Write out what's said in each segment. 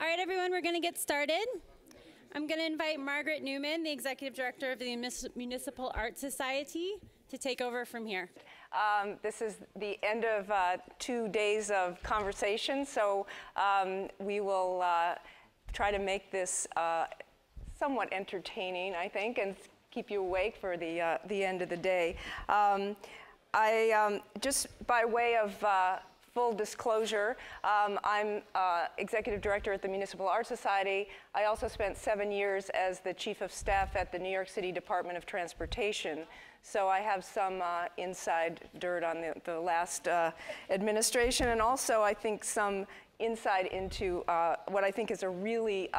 All right, everyone, we're going to get started. I'm going to invite Margaret Newman, the Executive Director of the Municipal Art Society, to take over from here. This is the end of 2 days of conversation, so we will try to make this somewhat entertaining, I think, and keep you awake for the end of the day. Just by way of full disclosure, I'm Executive Director at the Municipal Art Society. I also spent 7 years as the Chief of Staff at the New York City Department of Transportation. So I have some inside dirt on the last administration, and also I think some insight into what I think is a really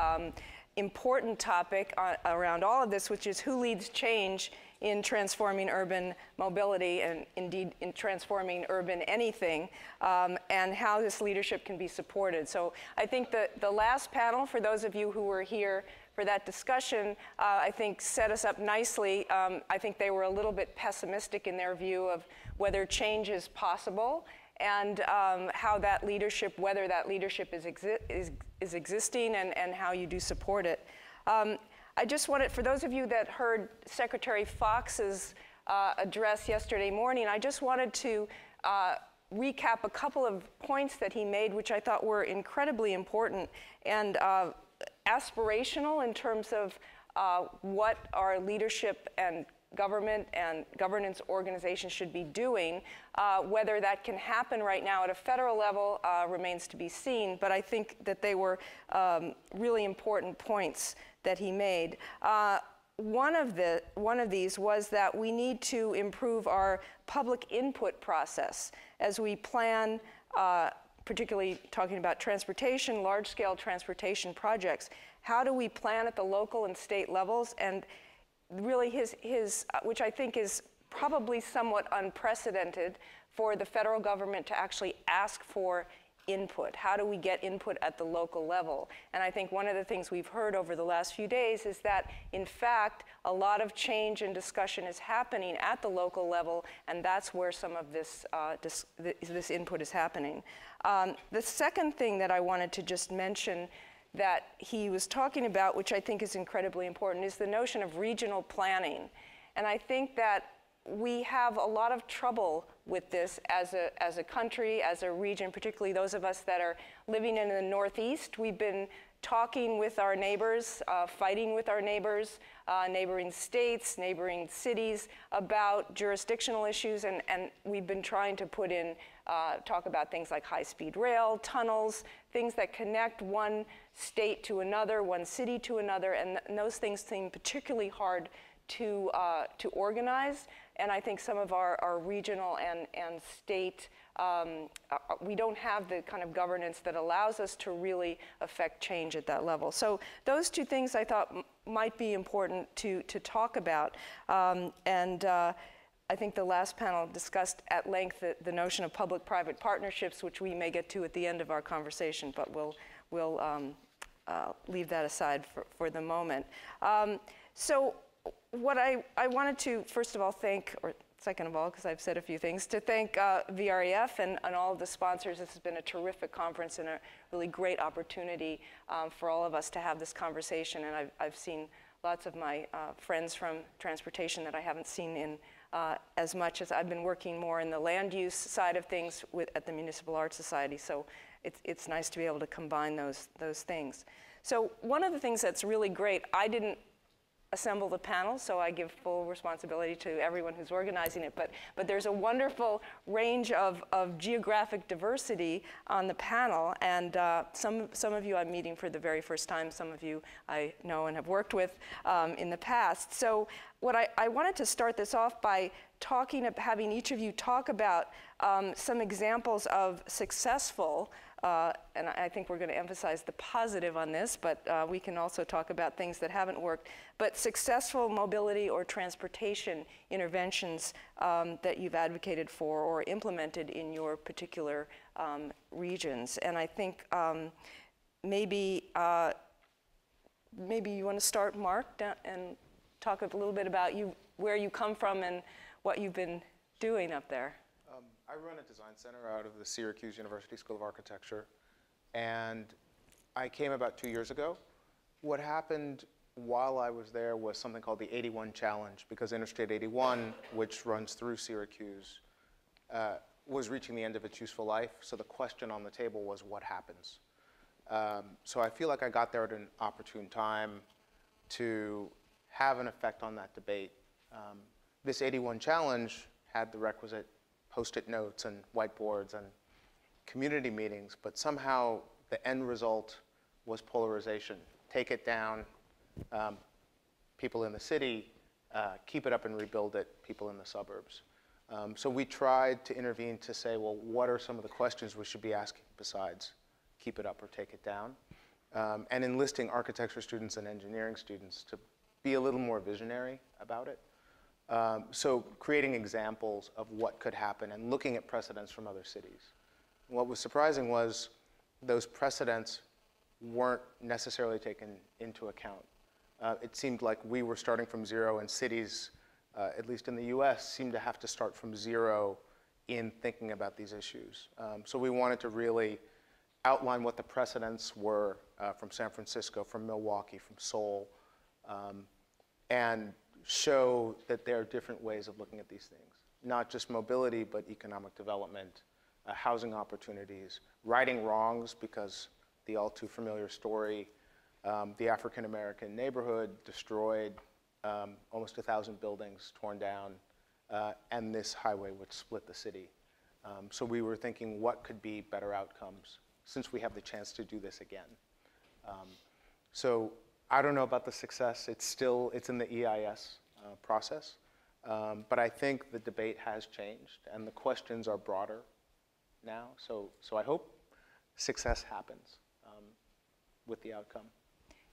important topic around all of this, which is who leads change in transforming urban mobility and indeed in transforming urban anything, and how this leadership can be supported. So I think the last panel, for those of you who were here for that discussion, I think set us up nicely. I think they were a little bit pessimistic in their view of whether change is possible and how that leadership, whether that leadership is existing and how you do support it. I just wanted, for those of you that heard Secretary Fox's address yesterday morning, I just wanted to recap a couple of points that he made, which I thought were incredibly important and aspirational in terms of what our leadership and government and governance organizations should be doing. Whether that can happen right now at a federal level remains to be seen, but I think that they were really important points that he made. One of these was that we need to improve our public input process as we plan, particularly talking about transportation, large-scale transportation projects. How do we plan at the local and state levels? And really which I think is probably somewhat unprecedented for the federal government to actually ask for input. How do we get input at the local level? And I think one of the things we've heard over the last few days is that, in fact, a lot of change and discussion is happening at the local level, and that's where some of this input is happening. The second thing that I wanted to just mention that he was talking about, which I think is incredibly important, is the notion of regional planning. And I think that we have a lot of trouble with this as a country, as a region, particularly those of us that are living in the Northeast. We've been talking with our neighbors, fighting with our neighbors, neighboring states, neighboring cities about jurisdictional issues, and we've been trying to put in, talk about things like high-speed rail, tunnels, things that connect one state to another, one city to another, and those things seem particularly hard to organize. And I think some of our regional and state, we don't have the kind of governance that allows us to really affect change at that level. So those two things I thought might be important to talk about. I think the last panel discussed at length the notion of public-private partnerships, which we may get to at the end of our conversation, but we'll leave that aside for the moment. So what I wanted to, first of all, thank, or second of all, because I've said a few things, to thank VREF and all of the sponsors. This has been a terrific conference and a really great opportunity for all of us to have this conversation. And I've seen lots of my friends from transportation that I haven't seen in as much as I've been working more in the land use side of things at the Municipal Art Society. So it's nice to be able to combine those things. So one of the things that's really great, I didn't assemble the panel, so I give full responsibility to everyone who's organizing it, but there's a wonderful range of geographic diversity on the panel, and some of you I'm meeting for the very first time, some of you I know and have worked with in the past. So what I wanted to start this off by having each of you talk about some examples of successful, and I think we're going to emphasize the positive on this, but we can also talk about things that haven't worked, but successful mobility or transportation interventions that you've advocated for or implemented in your particular regions. And I think maybe you want to start, Mark, and talk a little bit about where you come from and what you've been doing up there. I run a design center out of the Syracuse University School of Architecture, and I came about 2 years ago. What happened while I was there was something called the 81 Challenge, because Interstate 81, which runs through Syracuse, was reaching the end of its useful life. So the question on the table was, what happens? So I feel like I got there at an opportune time to have an effect on that debate. This 81 Challenge had the requisite Post-it notes and whiteboards and community meetings, but somehow the end result was polarization. Take it down, people in the city, keep it up and rebuild it, people in the suburbs. So we tried to intervene to say, well, what are some of the questions we should be asking besides keep it up or take it down? And enlisting architecture students and engineering students to be a little more visionary about it. So creating examples of what could happen and looking at precedents from other cities. What was surprising was those precedents weren't necessarily taken into account. It seemed like we were starting from zero, and cities, at least in the US, seemed to have to start from zero in thinking about these issues. So we wanted to really outline what the precedents were from San Francisco, from Milwaukee, from Seoul, and show that there are different ways of looking at these things. Not just mobility, but economic development, housing opportunities, righting wrongs, because the all too familiar story, the African-American neighborhood destroyed, almost 1,000 buildings torn down, and this highway which split the city. So we were thinking, what could be better outcomes since we have the chance to do this again? So I don't know about the success. It's in the EIS process. But I think the debate has changed, and the questions are broader now. So I hope success happens with the outcome.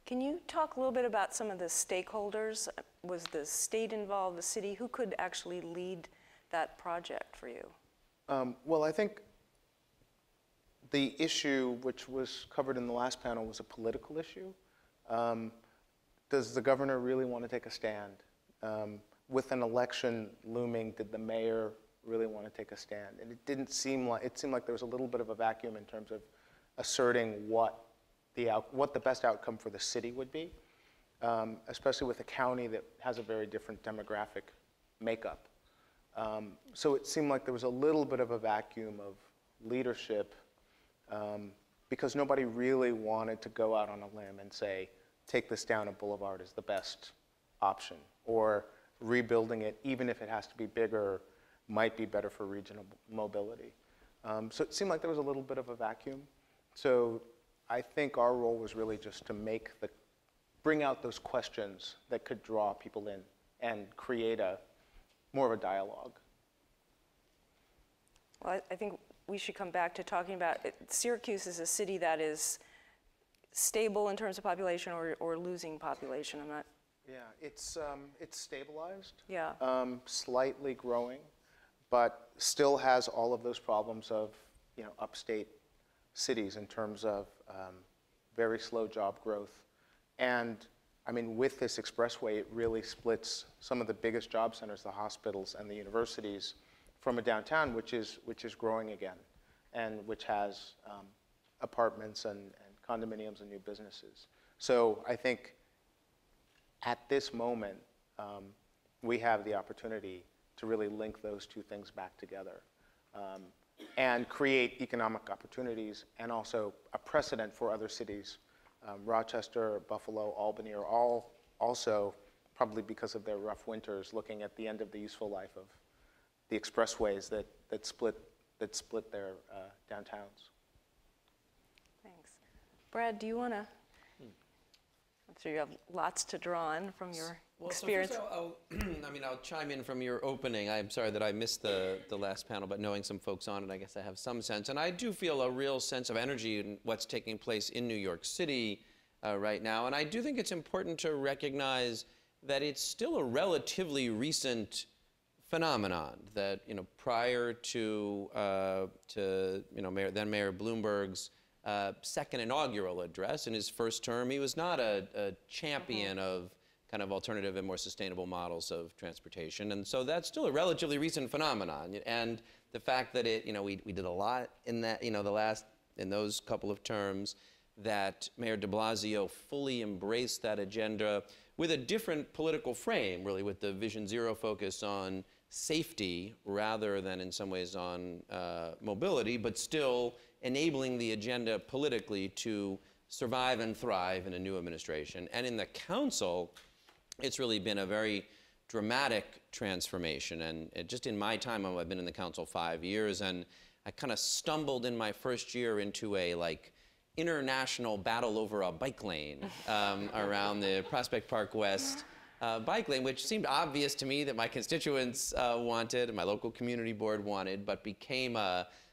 Can you talk a little bit about some of the stakeholders? Was the state involved, the city? Who could actually lead that project for you? Well, I think the issue, which was covered in the last panel, was a political issue. Does the governor really want to take a stand? With an election looming, did the mayor really want to take a stand? And it seemed like there was a little bit of a vacuum in terms of asserting what the best outcome for the city would be, especially with a county that has a very different demographic makeup. So it seemed like there was a little bit of a vacuum of leadership because nobody really wanted to go out on a limb and say, take this down a boulevard is the best option, or rebuilding it, even if it has to be bigger, might be better for regional mobility. So it seemed like there was a little bit of a vacuum. So I think our role was really just to bring out those questions that could draw people in and create more of a dialogue. Well, I think we should come back to talking about Syracuse is a city that is stable in terms of population or losing population. I'm not. Yeah, it's stabilized. Yeah. Slightly growing, but still has all of those problems of upstate cities in terms of very slow job growth. And I mean, with this expressway, it really splits some of the biggest job centers, the hospitals and the universities, from a downtown which is growing again, and which has apartments and condominiums and new businesses. So I think at this moment, we have the opportunity to really link those two things back together and create economic opportunities and also a precedent for other cities. Rochester, Buffalo, Albany are all also, probably because of their rough winters, looking at the end of the useful life of the expressways that split their downtowns. Thanks. Brad, do you want to? I'm sure you have lots to draw on from your experience. So first I'll chime in from your opening. I'm sorry that I missed the last panel, but knowing some folks on it, I guess I have some sense. And I do feel a real sense of energy in what's taking place in New York City right now. And I do think it's important to recognize that it's still a relatively recent phenomenon. That prior to then Mayor Bloomberg's second inaugural address in his first term, he was not a champion of kind of alternative and more sustainable models of transportation. And so that's still a relatively recent phenomenon. And the fact that we did a lot in that, in those couple of terms, that Mayor de Blasio fully embraced that agenda with a different political frame, really, with the Vision Zero focus on safety rather than in some ways on mobility, but still enabling the agenda politically to survive and thrive in a new administration. And in the council, it's really been a very dramatic transformation. And just in my time, I've been in the council 5 years, and I kind of stumbled in my first year into a international battle over a bike lane around the Prospect Park West bike lane, which seemed obvious to me that my constituents wanted and my local community board wanted, but became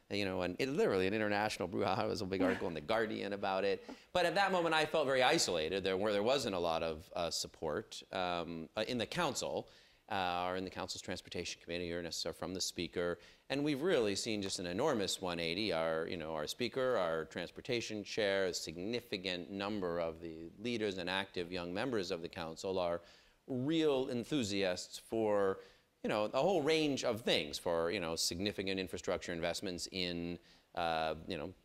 literally an international brouhaha. There was a big article in The Guardian about it. But at that moment, I felt very isolated, where there wasn't a lot of support in the council, or in the council's transportation committee, or necessarily from the speaker. And we've really seen just an enormous 180. Our speaker, our transportation chair, a significant number of the leaders and active young members of the council are real enthusiasts for a whole range of things, for significant infrastructure investments in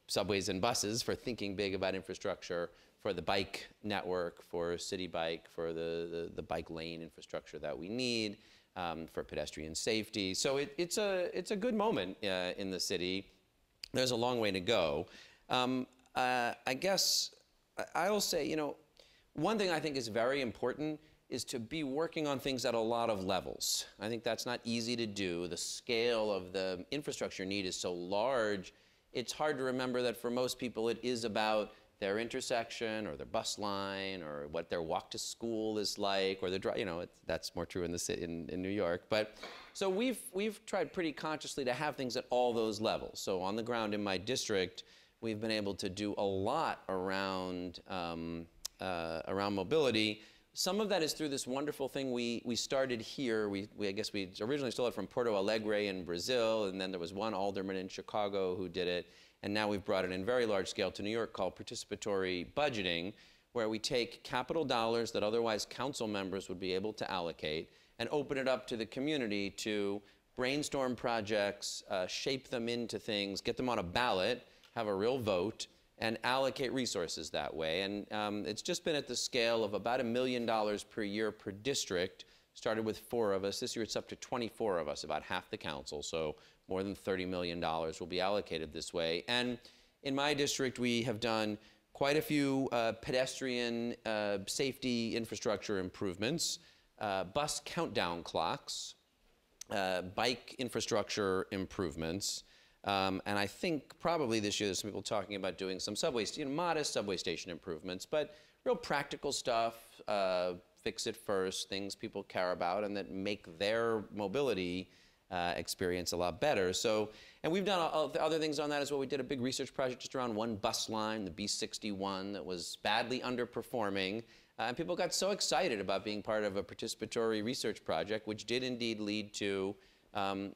subways and buses, for thinking big about infrastructure, for the bike network, for city bike, for the bike lane infrastructure that we need, for pedestrian safety. So it's a good moment in the city. There's a long way to go. I guess I'll say, one thing I think is very important is to be working on things at a lot of levels. I think that's not easy to do. The scale of the infrastructure need is so large, it's hard to remember that for most people it is about their intersection or their bus line or what their walk to school is like, or that's more true in the city, in New York. But so we've tried pretty consciously to have things at all those levels. So on the ground in my district, we've been able to do a lot around mobility. Some of that is through this wonderful thing we started here. I guess we originally stole it from Porto Alegre in Brazil, and then there was one alderman in Chicago who did it, and now we've brought it in very large scale to New York, called participatory budgeting, where we take capital dollars that otherwise council members would be able to allocate and open it up to the community to brainstorm projects, shape them into things, get them on a ballot, have a real vote, and allocate resources that way. And it's just been at the scale of about $1 million per year per district. Started with 4 of us. This year it's up to 24 of us, about half the council, so more than $30 million will be allocated this way. And in my district, we have done quite a few pedestrian safety infrastructure improvements, bus countdown clocks, bike infrastructure improvements, and I think probably this year there's some people talking about doing some modest subway station improvements, but real practical stuff, fix it first, things people care about and that make their mobility experience a lot better. So, and we've done other things on that as well. We did a big research project just around one bus line, the B61, that was badly underperforming. And people got so excited about being part of a participatory research project, which did indeed lead to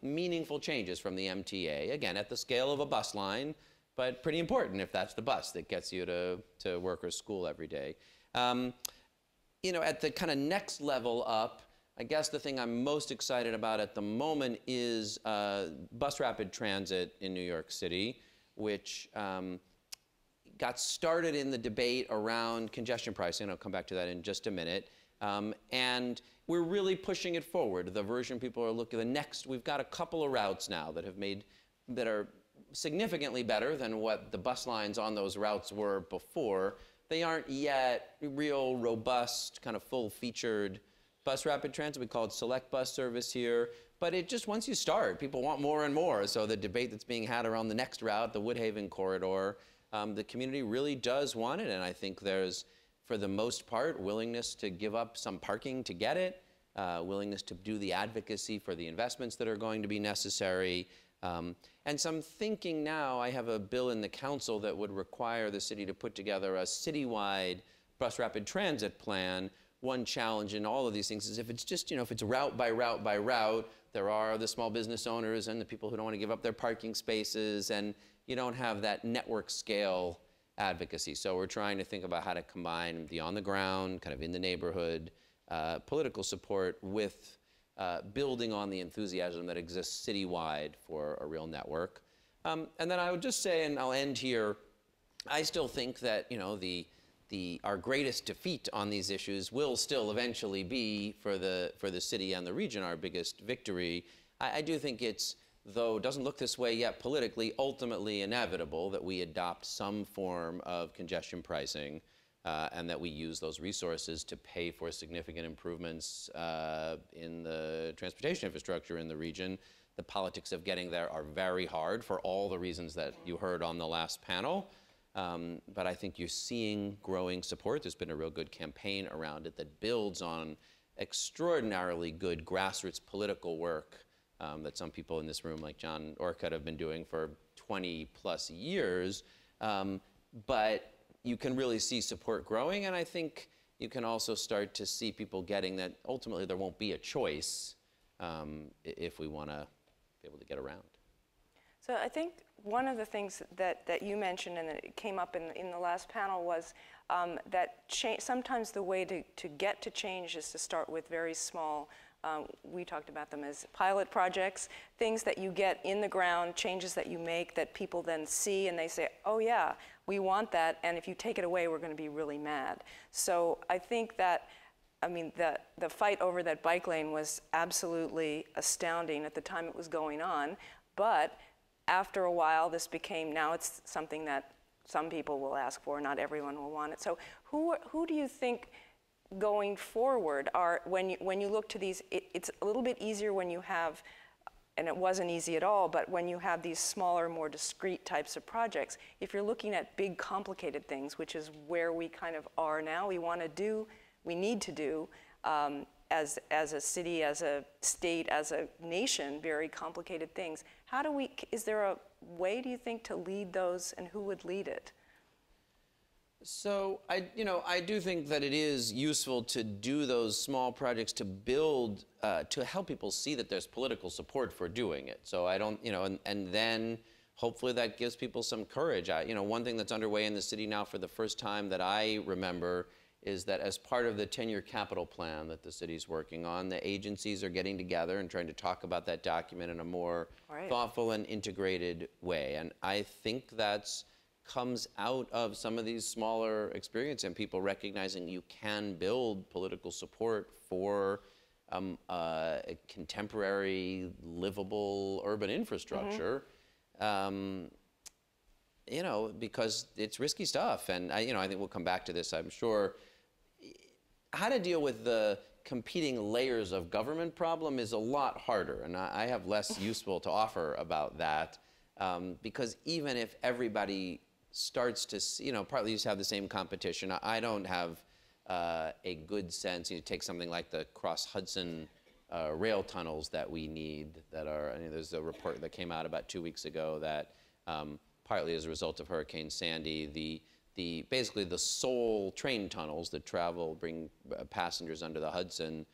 meaningful changes from the MTA, again, at the scale of a bus line, but pretty important if that's the bus that gets you to work or school every day. At the kind of next level up, I guess the thing I'm most excited about at the moment is bus rapid transit in New York City, which got started in the debate around congestion pricing. I'll come back to that in just a minute. And we're really pushing it forward. The version people are looking at, we've got a couple of routes now that are significantly better than what the bus lines on those routes were before. They aren't yet real robust, kind of full-featured bus rapid transit. We call it select bus service here. But it just, once you start, people want more and more. So the debate that's being had around the next route, the Woodhaven corridor, the community really does want it. And I think there's, for the most part, willingness to give up some parking to get it, willingness to do the advocacy for the investments that are going to be necessary. And some thinking now, I have a bill in the council that would require the city to put together a citywide bus rapid transit plan. One challenge in all of these things is if it's just, if it's route by route by route, there are the small business owners and the people who don't want to give up their parking spaces, and you don't have that network scale advocacy. So we're trying to think about how to combine the on the ground, kind of in the neighborhood, political support with building on the enthusiasm that exists citywide for a real network. And then I would just say, and I'll end here, I still think that, our greatest defeat on these issues will still eventually be for the city and the region our biggest victory. I do think it's, though it doesn't look this way yet politically, ultimately inevitable that we adopt some form of congestion pricing and that we use those resources to pay for significant improvements in the transportation infrastructure in the region. The politics of getting there are very hard for all the reasons that you heard on the last panel. But I think you're seeing growing support. There's been a real good campaign around it that builds on extraordinarily good grassroots political work that some people in this room, like John Orcutt, have been doing for 20 plus years. But you can really see support growing, and I think you can also start to see people getting that ultimately there won't be a choice if we want to be able to get around. So I think one of the things that you mentioned and that came up in the last panel was that sometimes the way to get to change is to start with very small, we talked about them as pilot projects, things that you get in the ground, changes that you make that people then see and they say, oh yeah, we want that, and if you take it away, we're going to be really mad. So I think that, I mean, the fight over that bike lane was absolutely astounding at the time it was going on, but after a while, this became, now it's something that some people will ask for, not everyone will want it. So who do you think going forward are, when you look to these, it's a little bit easier when you have, and it wasn't easy at all, but when you have these smaller, more discrete types of projects, if you're looking at big, complicated things, which is where we kind of are now, we need to do, as a city, as a state, as a nation, very complicated things. Is there a way, do you think, to lead those, and who would lead it? So I do think that it is useful to do those small projects to build, to help people see that there's political support for doing it. So I don't, and then hopefully that gives people some courage. One thing that's underway in the city now for the first time that I remember is that as part of the 10-year capital plan that the city's working on, the agencies are getting together and trying to talk about that document in a more thoughtful and integrated way. And I think that's comes out of some of these smaller experiences and people recognizing you can build political support for a contemporary, livable urban infrastructure. Because it's risky stuff. And I think we'll come back to this, I'm sure. How to deal with the competing layers of government problem is a lot harder. And I have less useful to offer about that. Because even if everybody starts to see, partly you just have the same competition. I don't have a good sense. You take something like the cross-Hudson rail tunnels that we need that are, there's a report that came out about 2 weeks ago that partly as a result of Hurricane Sandy, basically the sole train tunnels that bring passengers under the Hudson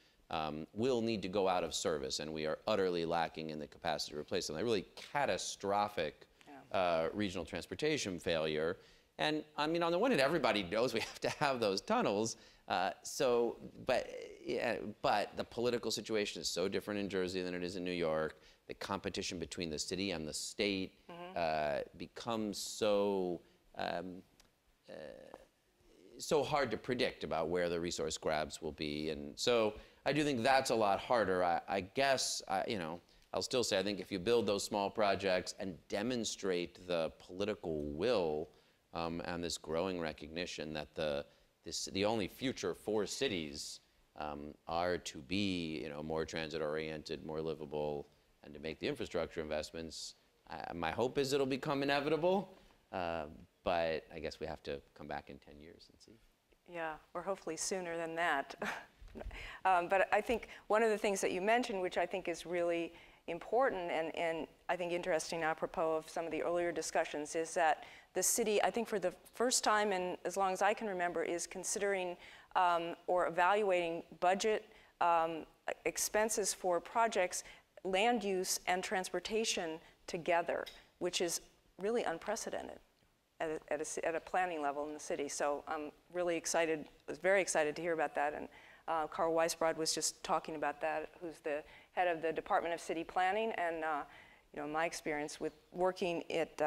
will need to go out of service, and we are utterly lacking in the capacity to replace them. They're really catastrophic regional transportation failure. And on the one hand, everybody knows we have to have those tunnels. But the political situation is so different in Jersey than it is in New York. The competition between the city and the state becomes so hard to predict about where the resource grabs will be. And so I do think that's a lot harder. I guess, I'll still say I think if you build those small projects and demonstrate the political will and this growing recognition that the only future for cities are to be more transit-oriented, more livable, and to make the infrastructure investments, my hope is it'll become inevitable. But I guess we have to come back in 10 years and see. Yeah, or hopefully sooner than that. But I think one of the things that you mentioned, which I think is really important and I think interesting apropos of some of the earlier discussions, is that the city, I think for the first time in as long as I can remember, is considering or evaluating budget expenses for projects, land use and transportation together, which is really unprecedented at a planning level in the city. So I'm really excited, was very excited to hear about that. And Carl Weisbrod was just talking about that, who's the head of the Department of City Planning. And my experience with working at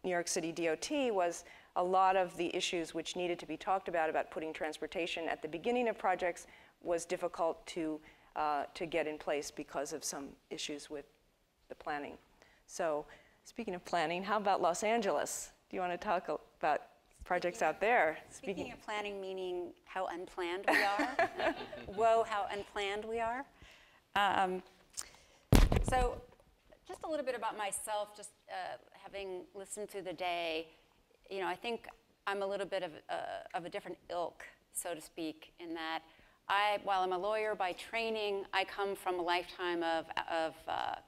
New York City DOT was a lot of the issues which needed to be talked about putting transportation at the beginning of projects was difficult to get in place because of some issues with the planning. So speaking of planning, how about Los Angeles? Do you want to talk about projects out there? Speaking of planning, meaning how unplanned we are. Whoa, how unplanned we are. So just a little bit about myself, just having listened through the day, you know, I think I'm a little bit of a different ilk, so to speak, in that while I'm a lawyer by training, I come from a lifetime of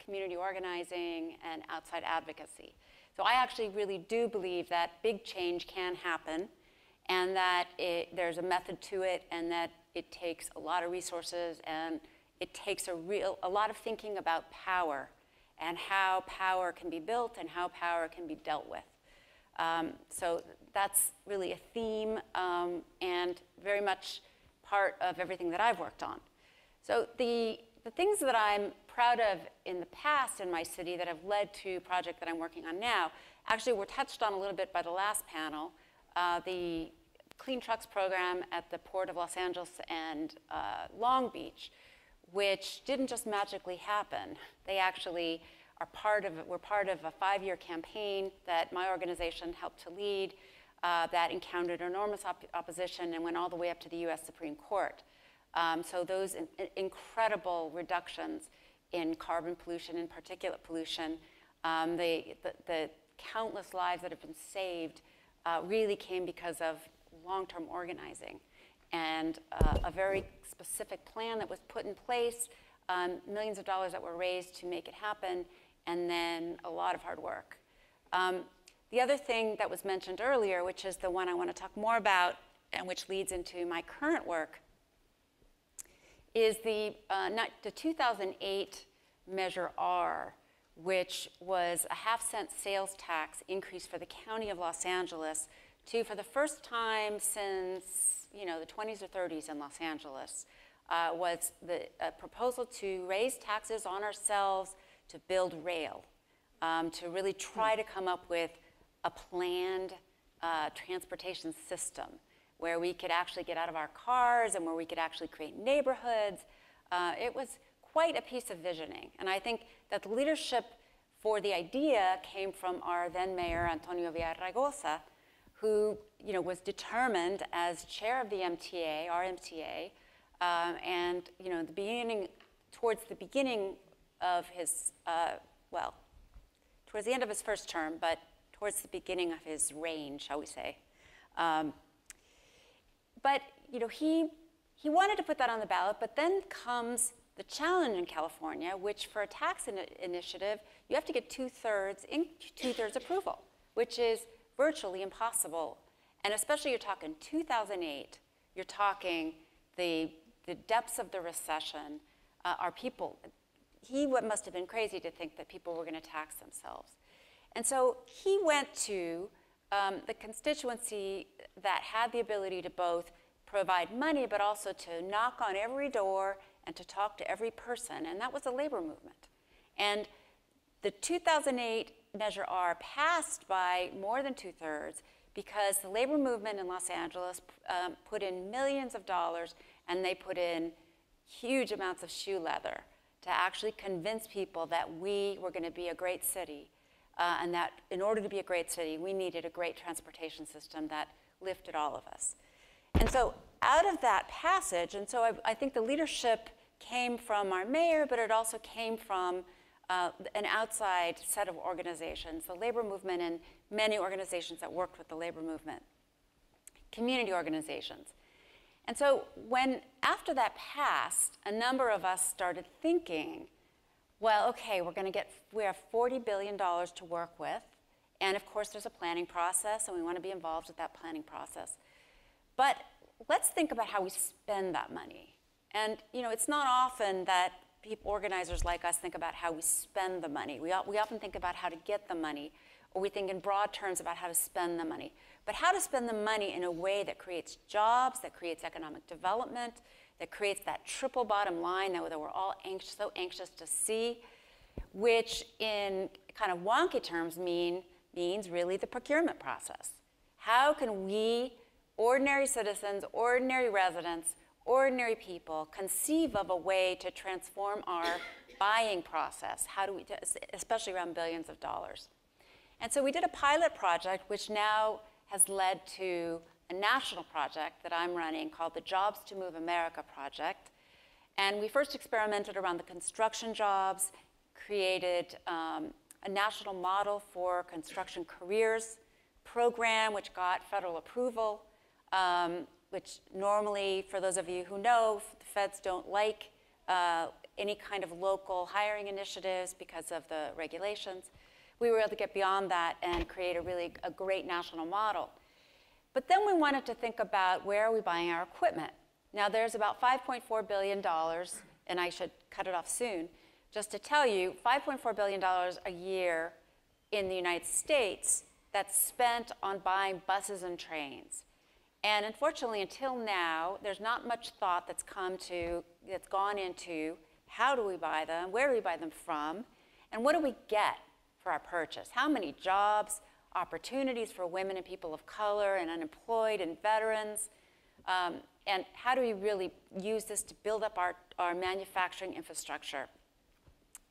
community organizing and outside advocacy. So I actually really do believe that big change can happen, and that there's a method to it, and that it takes a lot of resources, and it takes a lot of thinking about power and how power can be built and how power can be dealt with. So that's really a theme and very much part of everything that I've worked on. So the things that I'm proud of in the past in my city that have led to a project that I'm working on now actually were touched on a little bit by the last panel. The Clean Trucks program at the Port of Los Angeles and Long Beach, which didn't just magically happen. They actually were part of a 5-year campaign that my organization helped to lead that encountered enormous opposition and went all the way up to the US Supreme Court. So those incredible reductions in carbon pollution and particulate pollution, the countless lives that have been saved really came because of long-term organizing and a very specific plan that was put in place, millions of dollars that were raised to make it happen, and then a lot of hard work. The other thing that was mentioned earlier, which is the one I want to talk more about and which leads into my current work, is the 2008 Measure R, which was a 1/2-cent sales tax increase for the County of Los Angeles to, for the first time since the 20s or 30s in Los Angeles, was the proposal to raise taxes on ourselves to build rail, to really try to come up with a planned transportation system where we could actually get out of our cars and where we could actually create neighborhoods. It was quite a piece of visioning. And I think that the leadership for the idea came from our then mayor, Antonio Villaraigosa, who was determined as chair of the MTA, our MTA, and towards the beginning of his, towards the end of his first term, but towards the beginning of his reign, shall we say. But he wanted to put that on the ballot, but then comes the challenge in California, which for a tax initiative, you have to get two-thirds approval, which is virtually impossible. And especially you're talking 2008, you're talking the depths of the recession, he must have been crazy to think that people were going to tax themselves. And so he went to the constituency that had the ability to both provide money, but also to knock on every door and to talk to every person, and that was the labor movement. And the 2008 Measure R passed by more than 2/3 because the labor movement in Los Angeles put in millions of dollars, and they put in huge amounts of shoe leather to actually convince people that we were going to be a great city, and that in order to be a great city, we needed a great transportation system that lifted all of us. And so out of that passage, and so I think the leadership came from our mayor, but it also came from an outside set of organizations, the labor movement and many organizations that worked with the labor movement, community organizations. And so after that passed, a number of us started thinking, well, okay, we have $40 billion to work with, and of course there's a planning process, and we want to be involved with that planning process. But let's think about how we spend that money. And it's not often that organizers like us think about how we spend the money. We often think about how to get the money, or we think in broad terms about how to spend the money. But how to spend the money in a way that creates jobs, that creates economic development, that creates that triple bottom line that we're all so anxious to see, which in kind of wonky terms means really the procurement process. How can we, ordinary citizens, ordinary residents, ordinary people, conceive of a way to transform our buying process? How do we, especially around billions of dollars? And so we did a pilot project, which now has led to a national project that I'm running called the Jobs to Move America project. And we first experimented around the construction jobs, created a national model for construction careers program, which got federal approval, which normally, for those of you who know, the feds don't like any kind of local hiring initiatives because of the regulations. We were able to get beyond that and create a great national model. But then we wanted to think about where are we buying our equipment. Now there's about $5.4 billion, and I should cut it off soon, just to tell you, $5.4 billion a year in the United States that's spent on buying buses and trains. And unfortunately, until now, there's not much thought that's gone into how do we buy them, where do we buy them from, and what do we get for our purchase? How many jobs, opportunities for women and people of color and unemployed and veterans, and how do we really use this to build up our manufacturing infrastructure?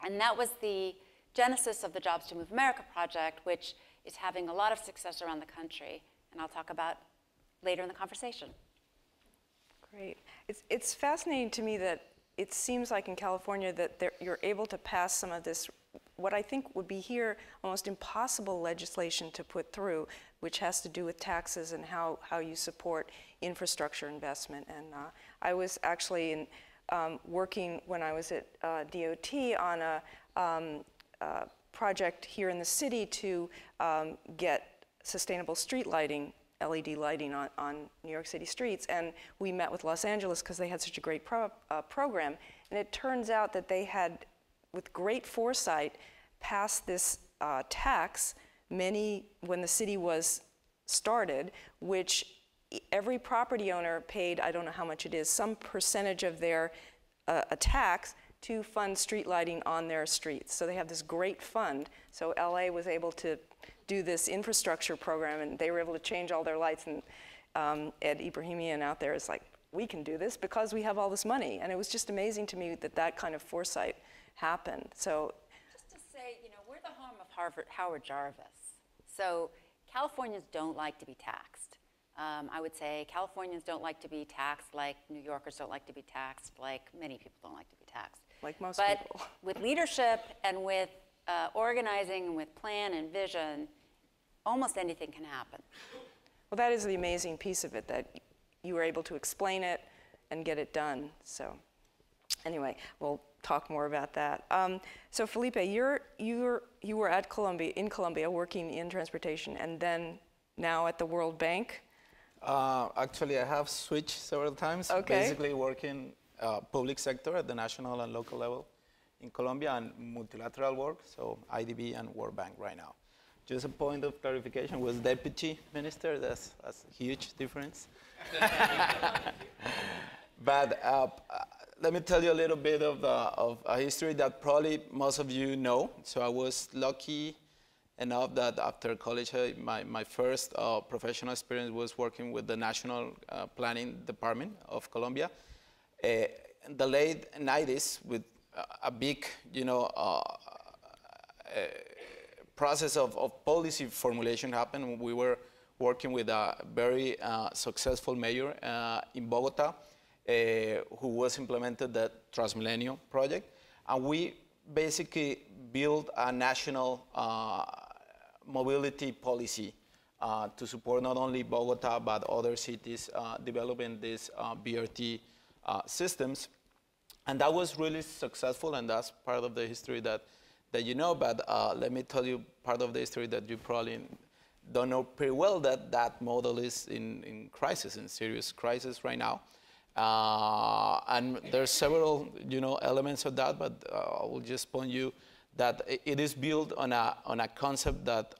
And that was the genesis of the Jobs to Move America project, which is having a lot of success around the country, and I'll talk about later in the conversation. Great. It's fascinating to me that it seems like in California that you're able to pass some of this, what I think would be here almost impossible legislation to put through, which has to do with taxes and how you support infrastructure investment. And I was actually working when I was at DOT on a project here in the city to get sustainable street lighting, LED lighting on New York City streets. And we met with Los Angeles because they had such a great program. And it turns out that they had, with great foresight, passed this tax when the city was started, which every property owner paid, I don't know how much it is, some percentage of their a tax to fund street lighting on their streets. So they have this great fund. So LA was able to do this infrastructure program, and they were able to change all their lights. And Ed Ibrahimian out there is like, we can do this because we have all this money. And it was just amazing to me that that kind of foresight happened. So just to say, we're the home of Howard Jarvis. So Californians don't like to be taxed. I would say Californians don't like to be taxed like New Yorkers don't like to be taxed, like many people don't like to be taxed. Like most But people. with leadership and with organizing and with plan and vision, almost anything can happen. Well, that is the amazing piece of it, that you were able to explain it and get it done. So anyway, we'll talk more about that. So Felipe, you were at in Columbia working in transportation, and then now at the World Bank. Actually, I have switched several times. Okay. Basically working public sector at the national and local level in Colombia, and multilateral work, so IDB and World Bank right now. Just a point of clarification, was deputy minister, that's a huge difference. But let me tell you a little bit of a history that probably most of you know. So I was lucky enough that after college, my first professional experience was working with the National Planning Department of Colombia. In the late 90s, with a big, process of policy formulation happened. We were working with a very successful mayor in Bogota, who was implemented the Transmilenio project. And we basically built a national mobility policy to support not only Bogota, but other cities developing these BRT systems. And that was really successful, and that's part of the history that you know. But let me tell you part of the history that you probably don't know pretty well, that model is in crisis, in serious crisis right now. And there's several elements of that, but I will just point you that it is built on a concept that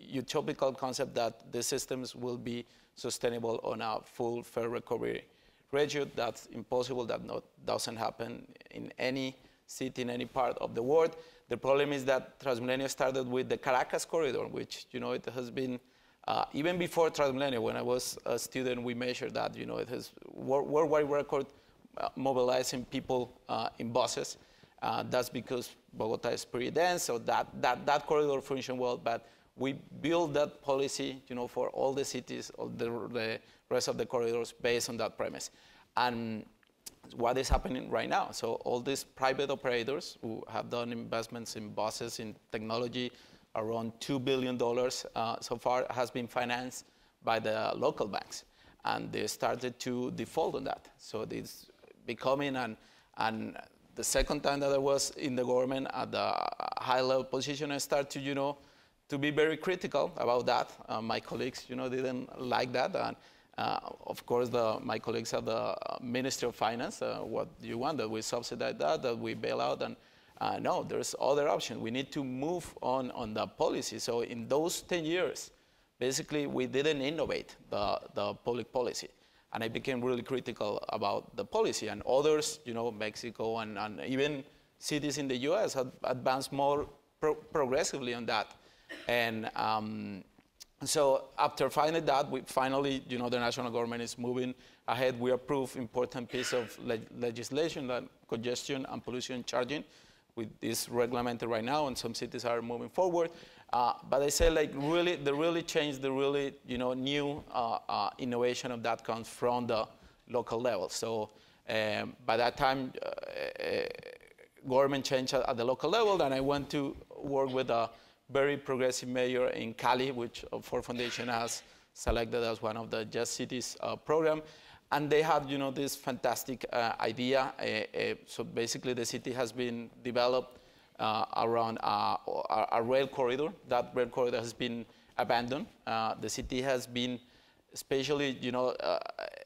utopical concept that the systems will be sustainable on a full fair recovery ratio. That's impossible. That doesn't happen in any city in any part of the world. The problem is that Transmilenio started with the Caracas corridor, which it has been Even before Transmilenio, when I was a student, we measured that, it has worldwide record mobilizing people in buses. That's because Bogota is pretty dense, so that corridor functioned well, but we built that policy, for all the cities, all the rest of the corridors based on that premise. And what is happening right now? So all these private operators who have done investments in buses, in technology, around $2 billion so far has been financed by the local banks. And they started to default on that. So it's becoming, and the second time that I was in the government at the high level position, I started to, to be very critical about that. My colleagues, didn't like that. And of course, my colleagues at the Ministry of Finance, what do you want, that we subsidize that we bail out? And no, there's other options. We need to move on the policy. So in those 10 years, basically, we didn't innovate the public policy. And I became really critical about the policy. And others, Mexico and even cities in the US have advanced more progressively on that. And so after finding that, we finally, the national government is moving ahead. We approved important piece of legislation, like congestion and pollution charging, with this regulated right now, and some cities are moving forward. But I say, like, really, the really change, the really, new innovation of that comes from the local level. So by that time, government changed at the local level, and I went to work with a very progressive mayor in Cali, which Ford Foundation has selected as one of the Just Cities program. And they had, this fantastic idea. So basically, the city has been developed around a rail corridor. That rail corridor has been abandoned. The city has been especially,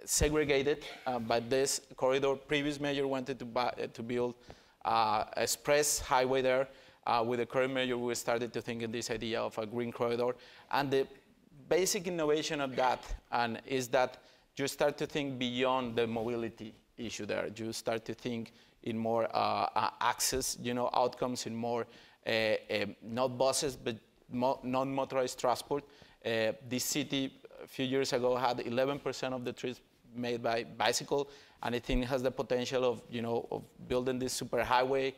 segregated by this corridor. Previous mayor wanted to build express highway there. With the current mayor, we started to think in this idea of a green corridor. And the basic innovation of that is that you start to think beyond the mobility issue there. You start to think in more access, outcomes, in more not buses, but non-motorized transport. This city, a few years ago, had 11% of the trips made by bicycle, and I think it has the potential of, of building this superhighway,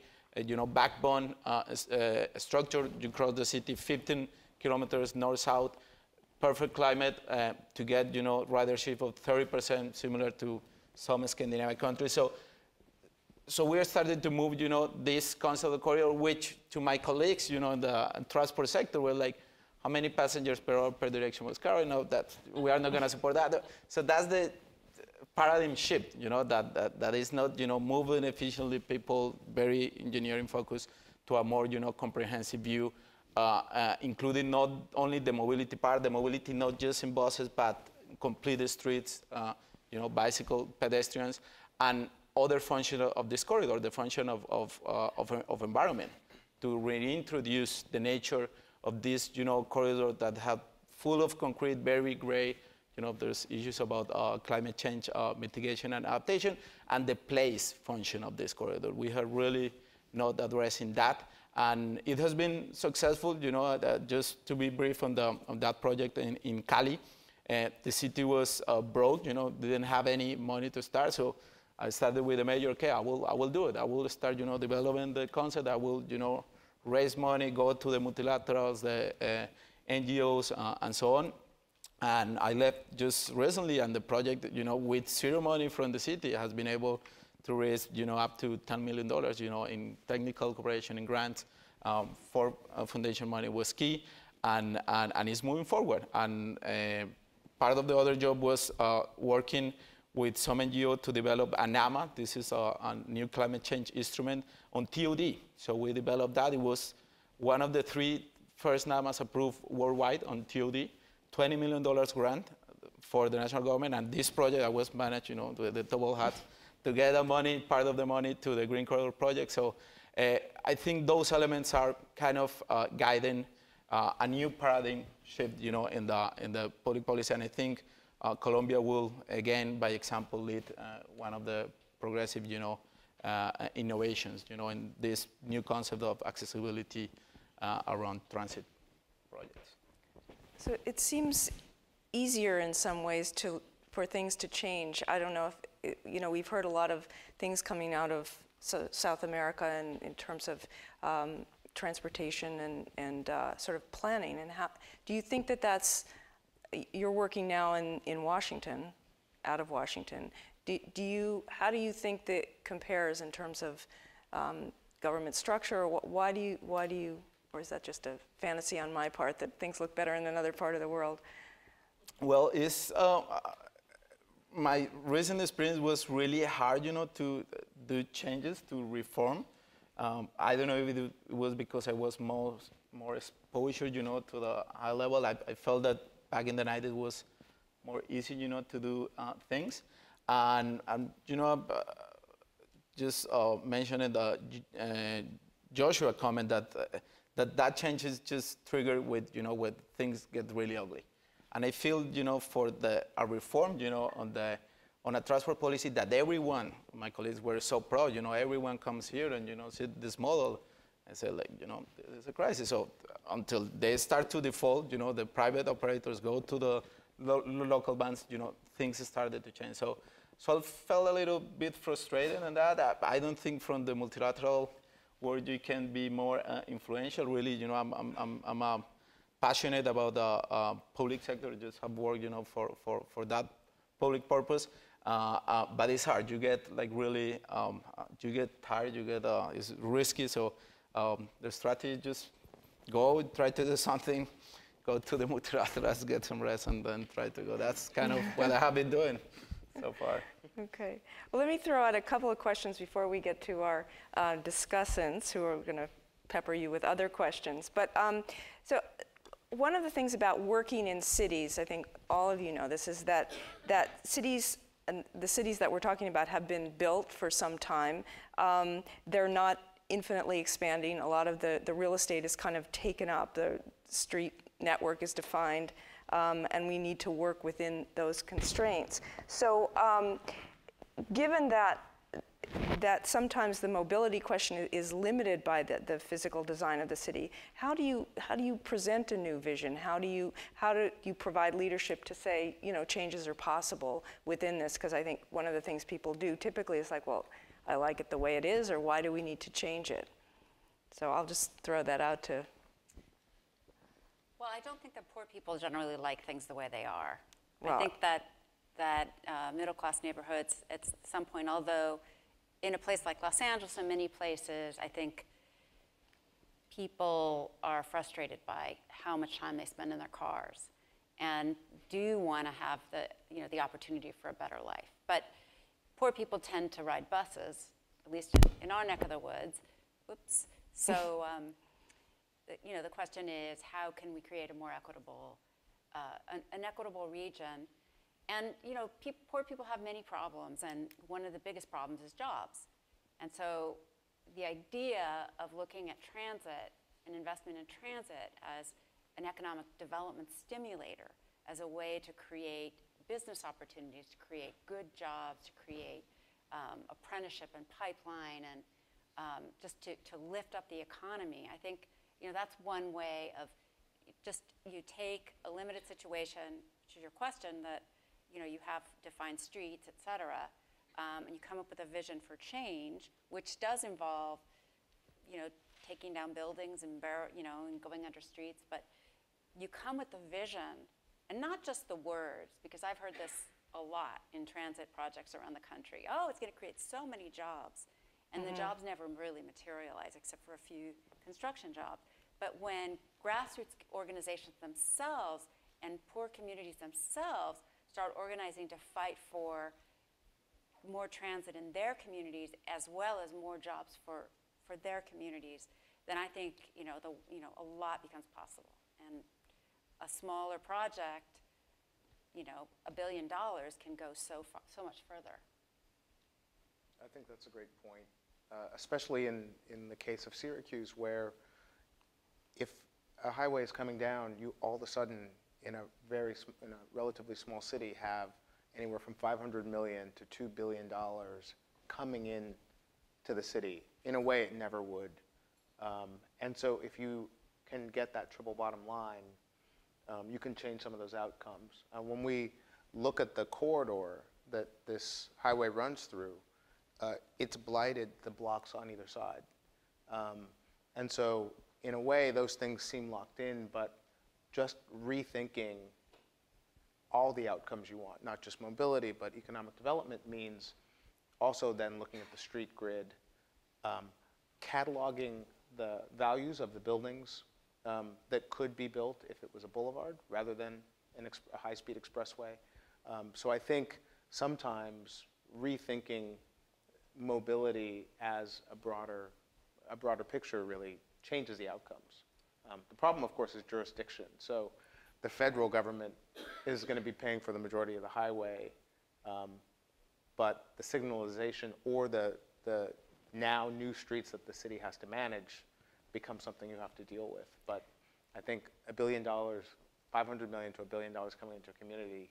backbone structure. You cross the city 15 kilometers north-south, perfect climate to get, ridership of 30%, similar to some Scandinavian countries. So we are starting to move, this concept of corridor, which to my colleagues, in the transport sector, were like, how many passengers per hour per direction was carrying? No, that we are not going to support that. So that's the paradigm shift, that is not, moving efficiently people, very engineering focused, to a more, comprehensive view, including not only the mobility part, the mobility not just in buses, but complete streets, bicycle, pedestrians, and other function of this corridor, the function of environment, to reintroduce the nature of this, corridor that have full of concrete, very gray. There's issues about climate change mitigation and adaptation, and the place function of this corridor. We have really not addressing that, and it has been successful. Just to be brief on that project in Cali, the city was broke. Didn't have any money to start, so I started with the mayor. Okay, I will do it. I will start, developing the concept. I will, raise money, go to the multilaterals, the NGOs, and so on. And I left just recently, and the project, with zero money from the city, has been able to raise, up to $10 million, in technical cooperation and grants. For foundation money was key, and it's moving forward. And part of the other job was working with some NGO to develop a NAMA. This is a new climate change instrument on TOD. So we developed that. It was one of the 3 first NAMAs approved worldwide on TOD. $20 million grant for the national government, and this project I was managed, the double hat, to get the money, part of the money, to the Green Corridor project. So I think those elements are kind of guiding a new paradigm shift, in the public policy, and I think Colombia will, again, by example, lead one of the progressive, innovations, in this new concept of accessibility around transit projects. So it seems easier in some ways for things to change. I don't know if, we've heard a lot of things coming out of South America in terms of transportation and sort of planning. And how do you think that's, you're working now in Washington, out of Washington. How do you think that compares in terms of government structure? Or why do you, or is that just a fantasy on my part that things look better in another part of the world? Well, it's my recent experience was really hard, to do changes, to reform. I don't know if it was because I was more exposure, to the high level. I felt that back in the night it was more easy, to do things. And just mentioning Joshua comment that change is just triggered with, when things get really ugly. And I feel, for a reform, on a transport policy that everyone, my colleagues were so proud, everyone comes here and, see this model and say, like, there's a crisis. So until they start to default, the private operators go to the local banks, things started to change. So I felt a little bit frustrated in that. I don't think from the multilateral world you can be more influential. Really, I'm passionate about the public sector. Just have worked, for that public purpose. But it's hard. You get like really, you get tired. You get it's risky. So the strategy just go try to do something. Go to the multilaterals, get some rest, and then try to go. That's kind of what I have been doing so far. Okay. Well, let me throw out a couple of questions before we get to our discussants, who are going to pepper you with other questions. But so one of the things about working in cities, I think all of you know this, is that cities, and the cities that we're talking about, have been built for some time. They're not infinitely expanding. A lot of the real estate is kind of taken up. The street network is defined, and we need to work within those constraints. So given that sometimes the mobility question is limited by the physical design of the city, how do you present a new vision? How do you provide leadership to say, changes are possible within this? Because I think one of the things people do typically is like, well, I like it the way it is, or why do we need to change it? So I'll just throw that out to. Well, I don't think that poor people generally like things the way they are. Well, I think that middle-class neighborhoods, at some point, although in a place like Los Angeles and many places, I think people are frustrated by how much time they spend in their cars and do want to have the opportunity for a better life. But poor people tend to ride buses, at least in our neck of the woods. Whoops. So, the question is, how can we create a more equitable, an equitable region? And, poor people have many problems, and one of the biggest problems is jobs. And so the idea of looking at transit and investment in transit as an economic development stimulator, as a way to create business opportunities, to create good jobs, to create apprenticeship and pipeline, and just to lift up the economy. I think that's one way of you take a limited situation, which is your question, that you have defined streets, et cetera, and you come up with a vision for change, which does involve taking down buildings and and going under streets, but you come with the vision, and not just the words, because I've heard this a lot in transit projects around the country. Oh, it's going to create so many jobs. And the jobs never really materialize, except for a few construction jobs. But when grassroots organizations themselves and poor communities themselves start organizing to fight for more transit in their communities, as well as more jobs for their communities, then I think a lot becomes possible. And a smaller project, $1 billion can go so much further. I think that's a great point, especially in the case of Syracuse, where if a highway is coming down, you all of a sudden, in a relatively small city, have anywhere from $500 million to $2 billion coming in to the city in a way it never would. And so if you can get that triple bottom line, you can change some of those outcomes. When we look at the corridor that this highway runs through, it's blighted the blocks on either side. And so in a way, those things seem locked in, but just rethinking all the outcomes you want, not just mobility, but economic development, means also then looking at the street grid, cataloging the values of the buildings that could be built if it was a boulevard rather than a high-speed expressway. So I think sometimes rethinking mobility as a broader picture really changes the outcomes. The problem, of course, is jurisdiction. So the federal government is going to be paying for the majority of the highway, but the signalization or the now new streets that the city has to manage become something you have to deal with. But I think $1 billion, $500 million to $1 billion coming into a community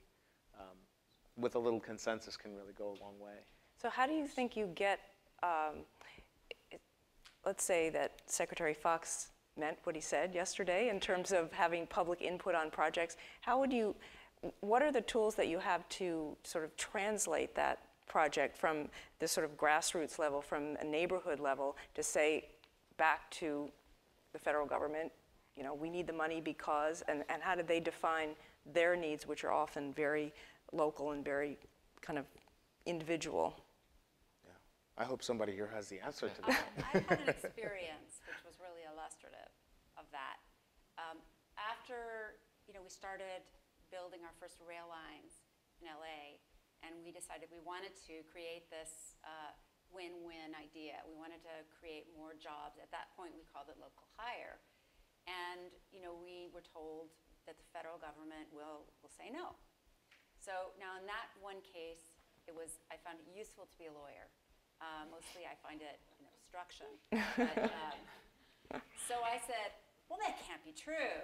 with a little consensus can really go a long way. So how do you think you get, let's say that Secretary Fox meant what he said yesterday in terms of having public input on projects. What are the tools that you have to sort of translate that project from this sort of grassroots level, from a neighborhood level, to say back to the federal government, you know, we need the money because, and how do they define their needs, which are often very local and very kind of individual? I hope somebody here has the answer to that. I had an experience which was really illustrative of that. After we started building our first rail lines in LA, and we decided we wanted to create this win-win idea. We wanted to create more jobs. At that point, we called it local hire. And we were told that the federal government will say no. So now in that one case, I found it useful to be a lawyer. Mostly I find it obstruction. But, so I said, well, that can't be true.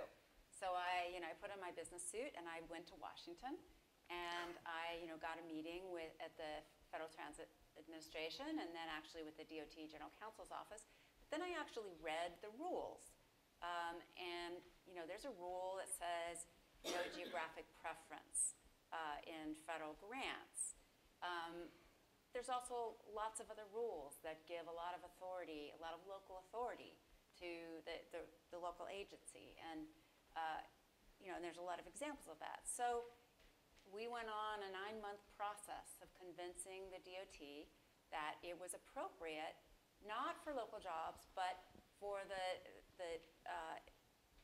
So I put on my business suit and I went to Washington, and I got a meeting at the Federal Transit Administration, and then actually with the DOT General Counsel's office. But then I actually read the rules. And there's a rule that says geographic preference in federal grants. There's also lots of other rules that give a lot of authority, a lot of local authority to the local agency. And, and there's a lot of examples of that. So we went on a 9-month process of convincing the DOT that it was appropriate, not for local jobs, but for the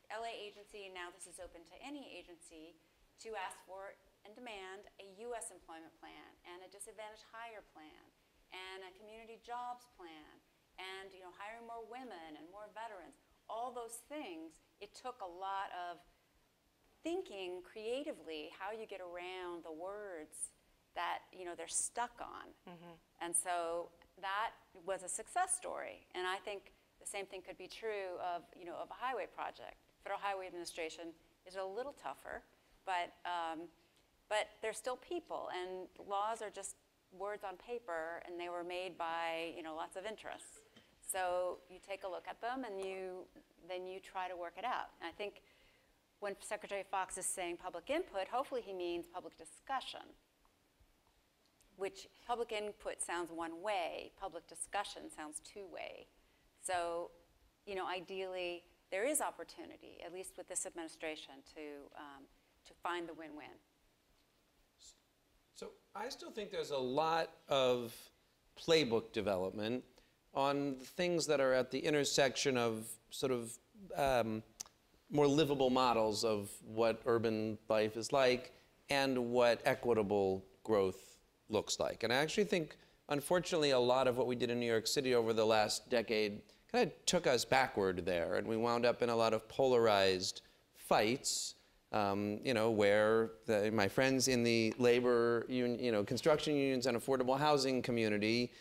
LA agency, now this is open to any agency, to ask for and demand a U.S. employment plan and a disadvantaged hire plan and a community jobs plan and hiring more women and more veterans. All those things, it took a lot of thinking creatively how you get around the words that they're stuck on. Mm-hmm. And so that was a success story. And I think the same thing could be true of of a highway project. Federal Highway Administration is a little tougher, but they're still people, and laws are just words on paper, and they were made by lots of interests. So you take a look at them, and then you try to work it out. And I think when Secretary Fox is saying public input, hopefully he means public discussion, which public input sounds one way, public discussion sounds two-way. So ideally, there is opportunity, at least with this administration, to find the win-win. So I still think there's a lot of playbook development on things that are at the intersection of sort of more livable models of what urban life is like and what equitable growth looks like. And I actually think, unfortunately, a lot of what we did in New York City over the last decade kind of took us backward there, and we wound up in a lot of polarized fights, where my friends in the labor, construction unions and affordable housing community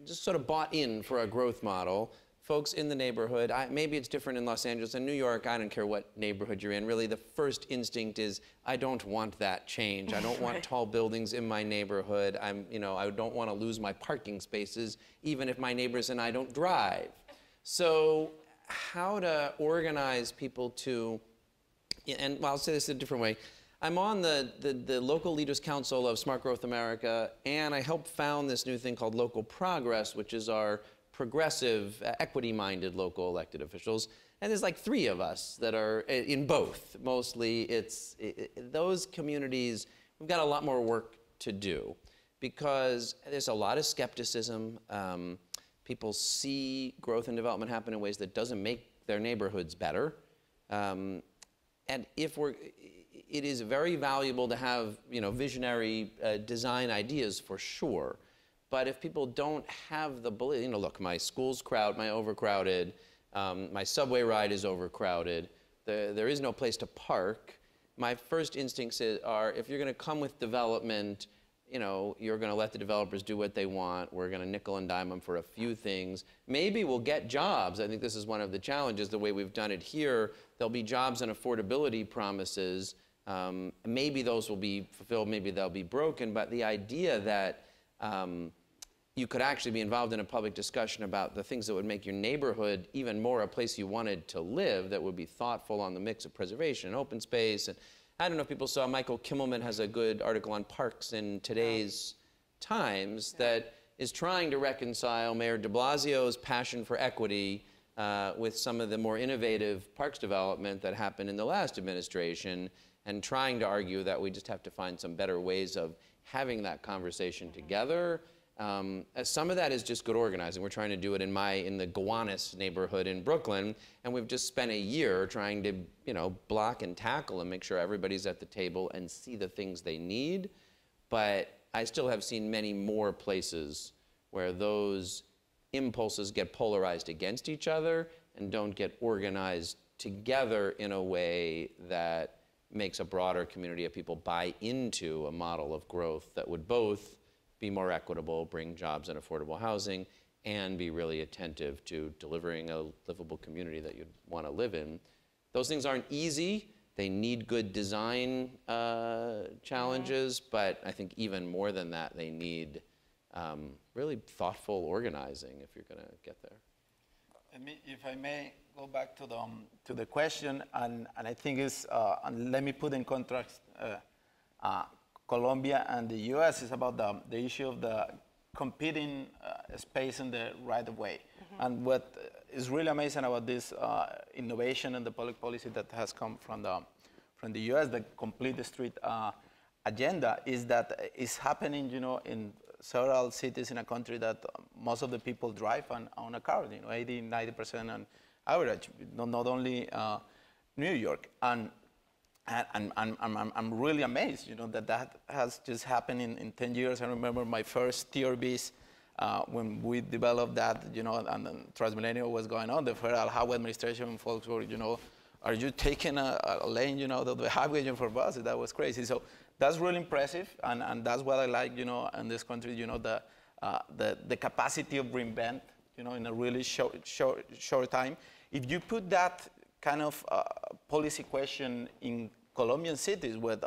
just sort of bought in for a growth model. Folks in the neighborhood, maybe it's different in Los Angeles and New York, I don't care what neighborhood you're in, really the first instinct is, I don't want that change. I don't want tall buildings in my neighborhood. I don't want to lose my parking spaces, even if my neighbors and I don't drive. So how to organize people to and well, I'll say this in a different way. I'm on the Local Leaders Council of Smart Growth America, and I helped found this new thing called Local Progress, which is our progressive, equity-minded local elected officials. And there's like 3 of us that are in both. Mostly it's those communities, we've got a lot more work to do because there's a lot of skepticism. People see growth and development happen in ways that doesn't make their neighborhoods better. And it is very valuable to have, visionary design ideas for sure. But if people don't have the belief, look, my school's overcrowded, my subway ride is overcrowded, there is no place to park. My first instincts are, if you're going to come with development, you're going to let the developers do what they want. We're going to nickel and dime them for a few things. Maybe we'll get jobs. I think this is one of the challenges, the way we've done it here. There'll be jobs and affordability promises. Maybe those will be fulfilled, maybe they'll be broken. But the idea that you could actually be involved in a public discussion about the things that would make your neighborhood even more a place you wanted to live, that would be thoughtful on the mix of preservation and open space. And I don't know if people saw, Michael Kimmelman has a good article on parks in today's Times that is trying to reconcile Mayor de Blasio's passion for equity with some of the more innovative parks development that happened in the last administration, and trying to argue that we just have to find some better ways of having that conversation together. Some of that is just good organizing. We're trying to do it in the Gowanus neighborhood in Brooklyn, and we've just spent a year trying to, block and tackle and make sure everybody's at the table and see the things they need. But I still have seen many more places where those impulses get polarized against each other and don't get organized together in a way that makes a broader community of people buy into a model of growth that would both be more equitable, bring jobs and affordable housing, and be really attentive to delivering a livable community that you'd want to live in. Those things aren't easy. They need good design challenges, but I think even more than that, they need really thoughtful organizing if you're going to get there. If I may go back to the question, and I think it's, and let me put in contrast Colombia and the US is about the issue of the competing space in the right-of-way. And what is really amazing about this innovation and the public policy that has come from the US, the complete street agenda, is that it's happening, in several cities in a country that most of the people drive on a car, 80, 90% on average, not only New York. And I'm really amazed, that has just happened in 10 years. I remember my first TRBs when we developed that, and then Transmillennial was going on. The Federal Highway Administration folks were, are you taking a lane, the highway for buses? That was crazy. So that's really impressive, and that's what I like, in this country, the capacity of reinvent, in a really short time. If you put that kind of policy question in Colombian cities with,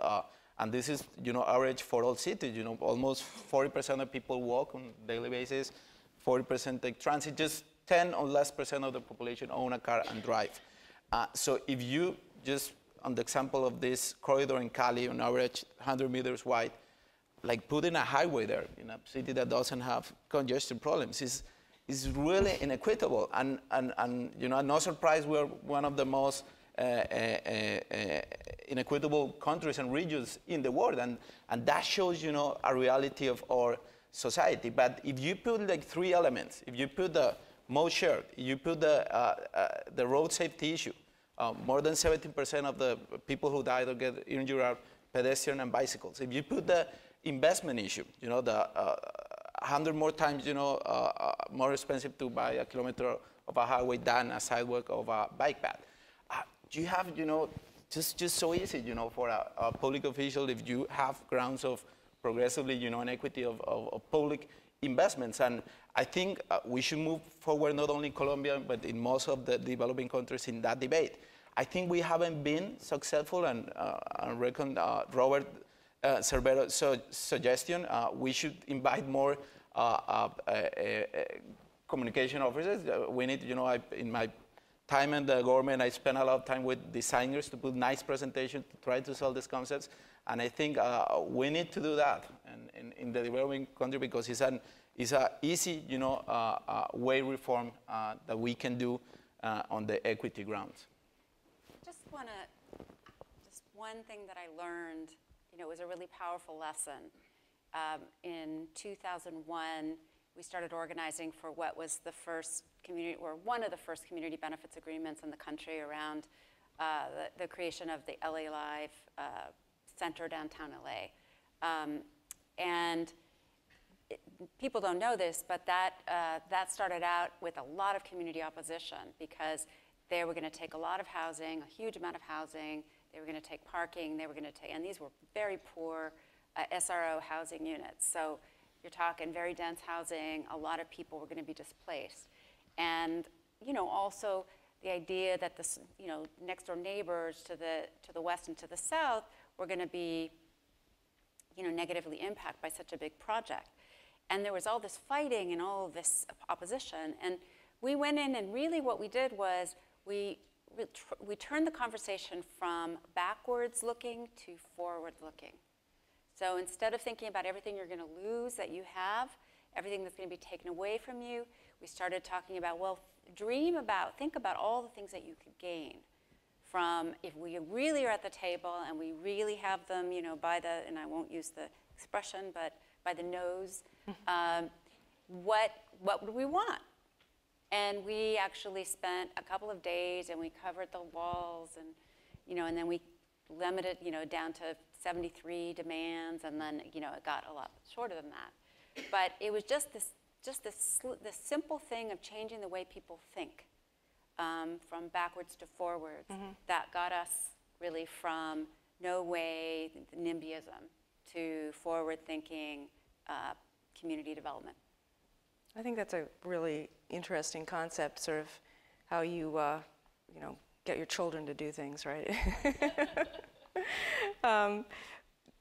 and this is, average for all cities, almost 40% of people walk on a daily basis, 40% take transit, just 10 or less % of the population own a car and drive. So if you just, on the example of this corridor in Cali, on average 100 meters wide, like putting a highway there in a city that doesn't have congestion problems is really inequitable. And no surprise, we're one of the most inequitable countries and regions in the world. And that shows, a reality of our society. But if you put like 3 elements, if you put the most shared, you put the road safety issue, more than 17% of the people who died or get injured are pedestrian and bicycles. If you put the investment issue, the 100 more times, more expensive to buy a kilometer of a highway than a sidewalk of a bike path. You have, just so easy, for a public official, if you have grounds of progressively, an equity of public investments. And I think we should move forward not only in Colombia, but in most of the developing countries in that debate. I think we haven't been successful, and I reckon Robert Cervero's suggestion, we should invite more communication officers. We need, in my time in the government, I spent a lot of time with designers to put nice presentations to try to sell these concepts. And I think we need to do that in the developing country because it's an easy, way reform that we can do on the equity grounds. Just one thing that I learned, it was a really powerful lesson. In 2001, we started organizing for what was the first community, or one of the first community benefits agreements in the country around the creation of the LA Live Center downtown LA. People don't know this, but that started out with a lot of community opposition because they were going to take a lot of housing, a huge amount of housing. They were going to take parking. They were going to take, and these were very poor SRO housing units. So you're talking very dense housing. A lot of people were going to be displaced, and also the idea that the next door neighbors to the west and to the south were going to be negatively impacted by such a big project. And there was all this fighting and all of this opposition. And we went in, and really what we did was we turned the conversation from backwards looking to forward looking. So instead of thinking about everything you're going to lose that you have, everything that's going to be taken away from you, we started talking about, well, think about all the things that you could gain from if we really are at the table and we really have them, by the, and I won't use the expression, but by the nose, what would we want? And we actually spent a couple of days and we covered the walls and then we limited, down to 73 demands, and then, it got a lot shorter than that. But it was just this simple thing of changing the way people think from backwards to forwards that got us really from no way, NIMBYism, to forward-thinking community development. I think that's a really interesting concept, sort of how you, get your children to do things, right?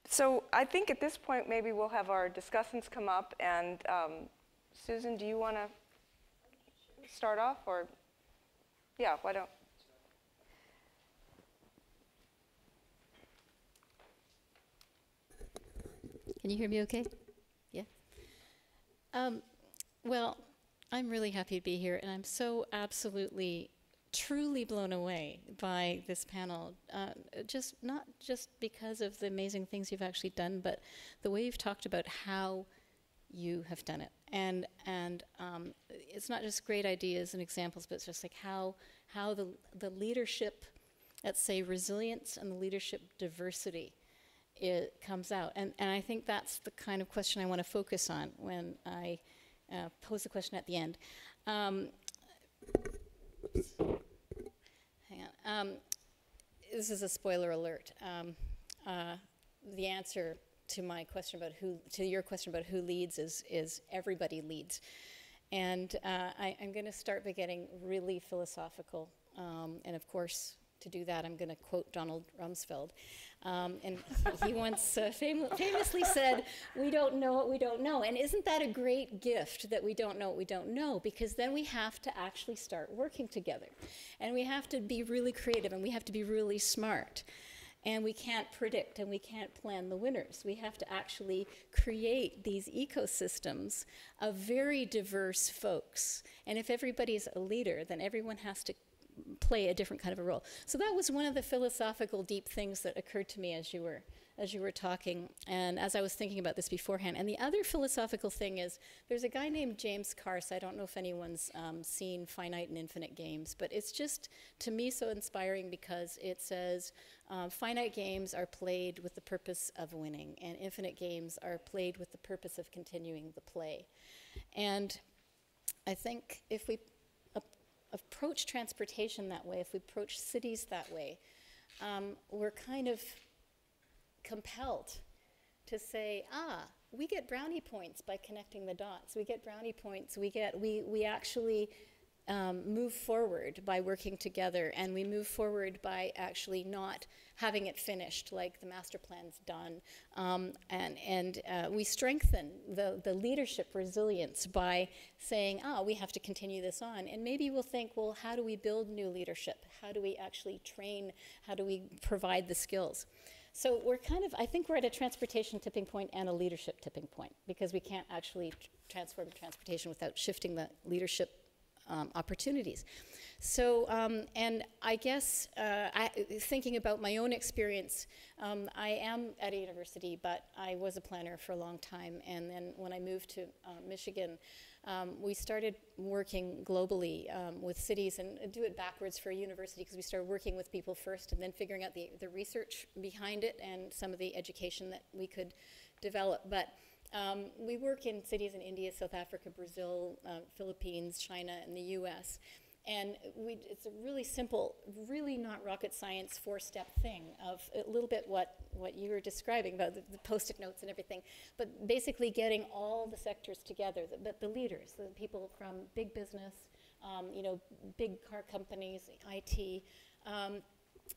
So I think at this point, maybe we'll have our discussants come up. And Susan, do you want to start off? Or, yeah, why don't? Can you hear me okay? Yeah. Well, I'm really happy to be here, and I'm so absolutely, truly blown away by this panel. Not just because of the amazing things you've actually done, but the way you've talked about how you have done it. And it's not just great ideas and examples, but it's just like how the leadership, let's say resilience, and the leadership diversity, it comes out. And I think that's the kind of question I want to focus on when I pose the question at the end. Hang on. This is a spoiler alert. The answer to my question about your question about who leads is everybody leads. And I'm going to start by getting really philosophical. And of course, to do that, I'm going to quote Donald Rumsfeld. And he once famously said, "We don't know what we don't know." And isn't that a great gift, that we don't know what we don't know? Because then we have to actually start working together. And we have to be really creative, and we have to be really smart. And we can't predict, and we can't plan the winners. We have to actually create these ecosystems of very diverse folks. And if everybody's a leader, then everyone has to play a different kind of a role. So that was one of the philosophical deep things that occurred to me as you were talking, and as I was thinking about this beforehand. And the other philosophical thing is, there's a guy named James Carse. I don't know if anyone's seen Finite and Infinite Games, but it's just, to me, so inspiring because it says finite games are played with the purpose of winning, and infinite games are played with the purpose of continuing the play. And I think if we approach transportation that way, if we approach cities that way, we're kind of compelled to say, we get brownie points by connecting the dots. We get brownie points. We actually move forward by working together, and we move forward by actually not having it finished like the master plan's done. We strengthen the leadership resilience by saying, oh, we have to continue this on. And maybe we'll think, well, how do we build new leadership? How do we actually train? How do we provide the skills? So we're kind of, I think we're at a transportation tipping point and a leadership tipping point, because we can't actually transform transportation without shifting the leadership opportunities. So, and I guess thinking about my own experience, I am at a university, but I was a planner for a long time. And then when I moved to Michigan, we started working globally with cities, and do it backwards for a university, because we started working with people first and then figuring out the research behind it and some of the education that we could develop. But we work in cities in India, South Africa, Brazil, Philippines, China, and the US. And it's a really simple, really not rocket science, 4-step thing of a little bit what you were describing about the Post-it notes and everything, but basically getting all the sectors together, the leaders, the people from big business, big car companies, IT,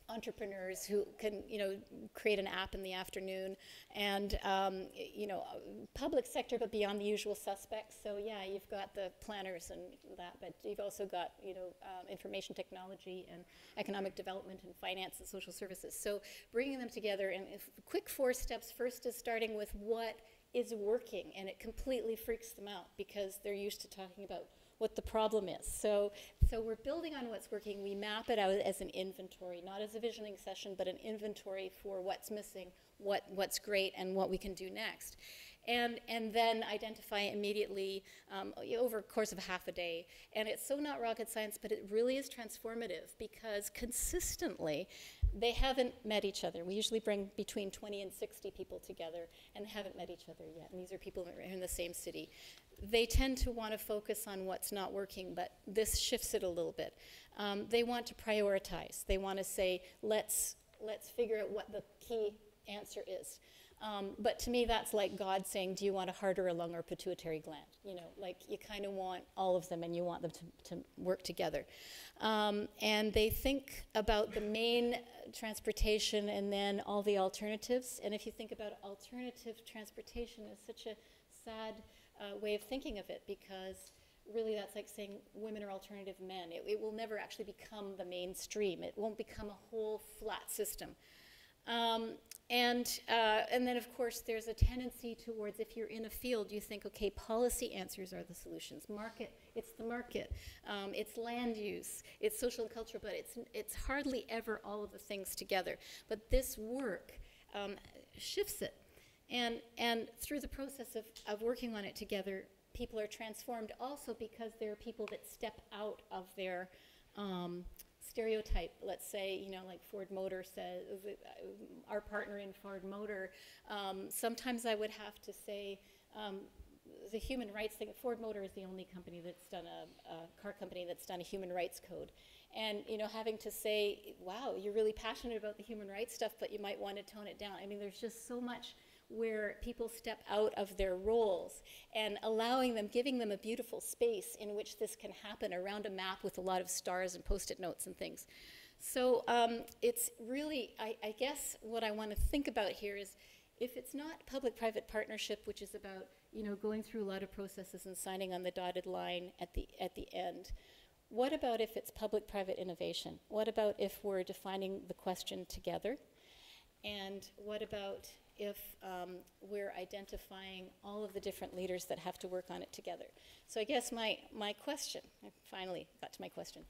entrepreneurs who can, create an app in the afternoon, and, public sector, but beyond the usual suspects. So yeah, you've got the planners and that, but you've also got, information technology and economic development and finance and social services. So bringing them together, and quick 4 steps. First is starting with what is working, and it completely freaks them out because they're used to talking about what the problem is. So we're building on what's working. We map it out as an inventory, not as a visioning session, but an inventory for what's missing, what's great, and what we can do next. And then identify immediately over a course of half a day. And it's so not rocket science, but it really is transformative, because consistently they haven't met each other. We usually bring between 20 and 60 people together and haven't met each other yet. And these are people in the same city. They tend to want to focus on what's not working, but this shifts it a little bit. They want to prioritize. They want to say, let's figure out what the key answer is. But to me, that's like God saying, do you want a heart or a lung or a pituitary gland? Like you kind of want all of them, and you want them to work together. And they think about the main transportation and then all the alternatives. And if you think about alternative transportation, it's such a sad way of thinking of it, because really that's like saying women are alternative men. It will never actually become the mainstream. It won't become a whole flat system. And then, of course, there's a tendency towards, if you're in a field, you think, okay, policy answers are the solutions. Market, it's the market. It's land use. It's social and cultural, but it's hardly ever all of the things together. But this work shifts it. And through the process of working on it together, people are transformed also because there are people that step out of their stereotype. Let's say, like Ford Motor says, our partner in Ford Motor, sometimes I would have to say the human rights thing. Ford Motor is the only company that's done a car company that's done a human rights code. And, having to say, wow, you're really passionate about the human rights stuff, but you might want to tone it down. I mean, there's just so much where people step out of their roles and allowing them, giving them a beautiful space in which this can happen around a map with a lot of stars and Post-it notes and things. So it's really, I guess what I want to think about here is, if it's not public-private partnership, which is about, going through a lot of processes and signing on the dotted line at the end, what about if it's public-private innovation? What about if we're defining the question together? And what about if we're identifying all of the different leaders that have to work on it together? So I guess my question, I finally got to my question,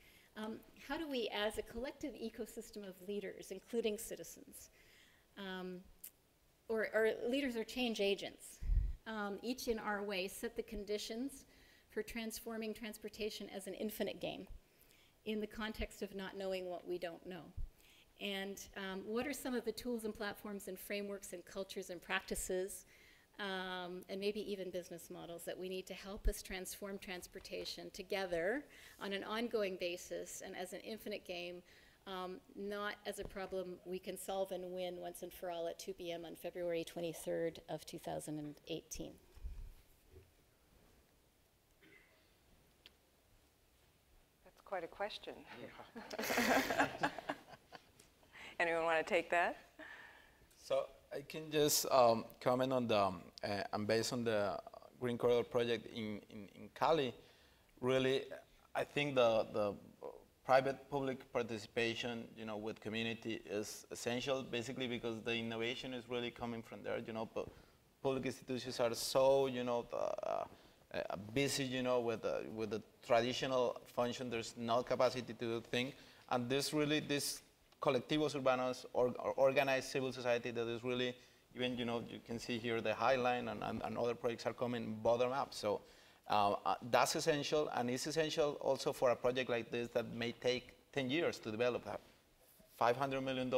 how do we, as a collective ecosystem of leaders, including citizens, or leaders or change agents, each in our way, set the conditions for transforming transportation as an infinite game in the context of not knowing what we don't know? And what are some of the tools and platforms and frameworks and cultures and practices, and maybe even business models, that we need to help us transform transportation together on an ongoing basis and as an infinite game, not as a problem we can solve and win once and for all at 2 p.m. on February 23rd of 2018. quite a question. Anyone want to take that? So I can just comment on the, and based on the Green Corridor project in Cali, really, I think the private-public participation, with community is essential, basically because the innovation is really coming from there. But public institutions are so, busy, with the traditional function. There's no capacity to do things, and this colectivos urbanos or organized civil society that is really, even, you can see here the Highline and other projects are coming bottom up. So that's essential, and it's essential also for a project like this that may take 10 years to develop. $500 million,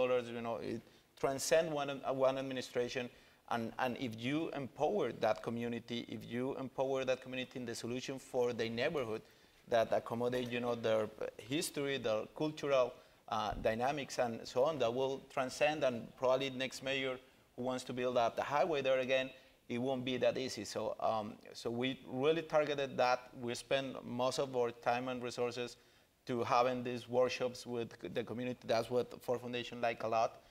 it transcends one administration, and if you empower that community, in the solution for their neighborhood that accommodate, their history, their cultural dynamics and so on, that will transcend, and probably the next mayor who wants to build up the highway there again, it won't be that easy. So, so we really targeted that. We spend most of our time and resources to having these workshops with the community. That's what the Ford Foundation like a lot.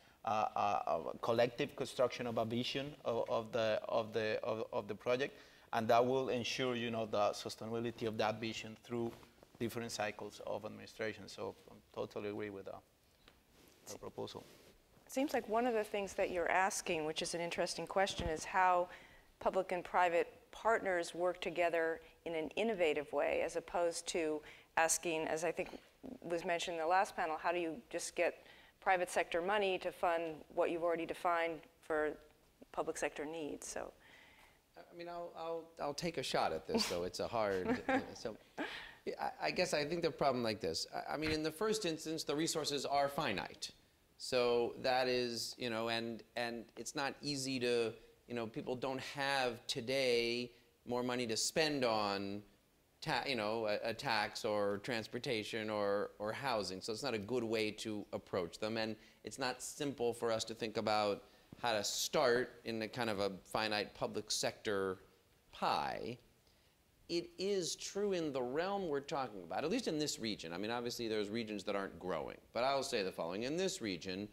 Collective construction of a vision of the project, and that will ensure, the sustainability of that vision through different cycles of administration. So I totally agree with our proposal. It seems like one of the things that you're asking, which is an interesting question, is how public and private partners work together in an innovative way, as opposed to asking, as I think was mentioned in the last panel, how do you just get private sector money to fund what you've already defined for public sector needs? So, I mean, I'll take a shot at this, though. It's a hard. So, I guess I think the problem like this. I mean, in the first instance, the resources are finite. So that is, and it's not easy to, people don't have today more money to spend on, a tax or transportation or housing. So it's not a good way to approach them. And it's not simple for us to think about how to start in a kind of a finite public sector pie. It is true in the realm we're talking about, at least in this region. I mean, obviously there's regions that aren't growing, but I'll say the following. In this region,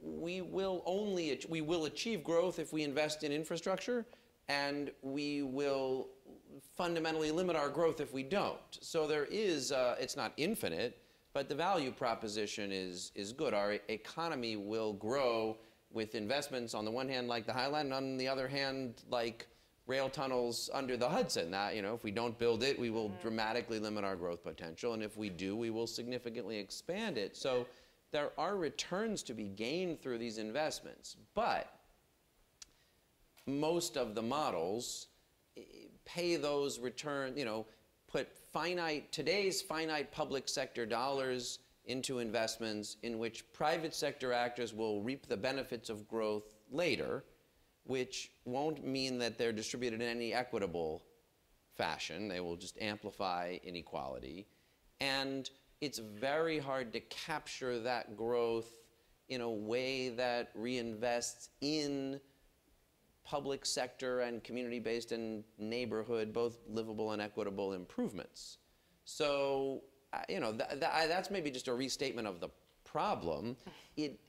we will achieve growth if we invest in infrastructure, and we will fundamentally limit our growth if we don't. So there is, it's not infinite, but the value proposition is good. Our economy will grow with investments on the one hand like the Highline, and on the other hand like rail tunnels under the Hudson. That, if we don't build it, we will dramatically limit our growth potential, and if we do, we will significantly expand it. So there are returns to be gained through these investments, but most of the models pay those returns, put today's finite public sector dollars into investments in which private sector actors will reap the benefits of growth later, which won't mean that they're distributed in any equitable fashion. They will just amplify inequality. And it's very hard to capture that growth in a way that reinvests in public sector and community-based and neighborhood, both livable and equitable improvements. So, that's maybe just a restatement of the problem. It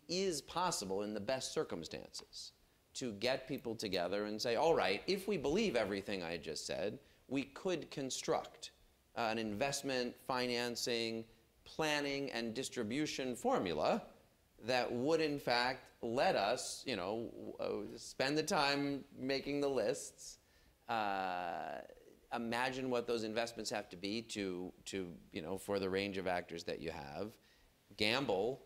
is possible in the best circumstances to get people together and say, all right, if we believe everything I just said, we could construct an investment, financing, planning, and distribution formula that would, in fact, let us, spend the time making the lists, imagine what those investments have to be to for the range of actors that you have, gamble,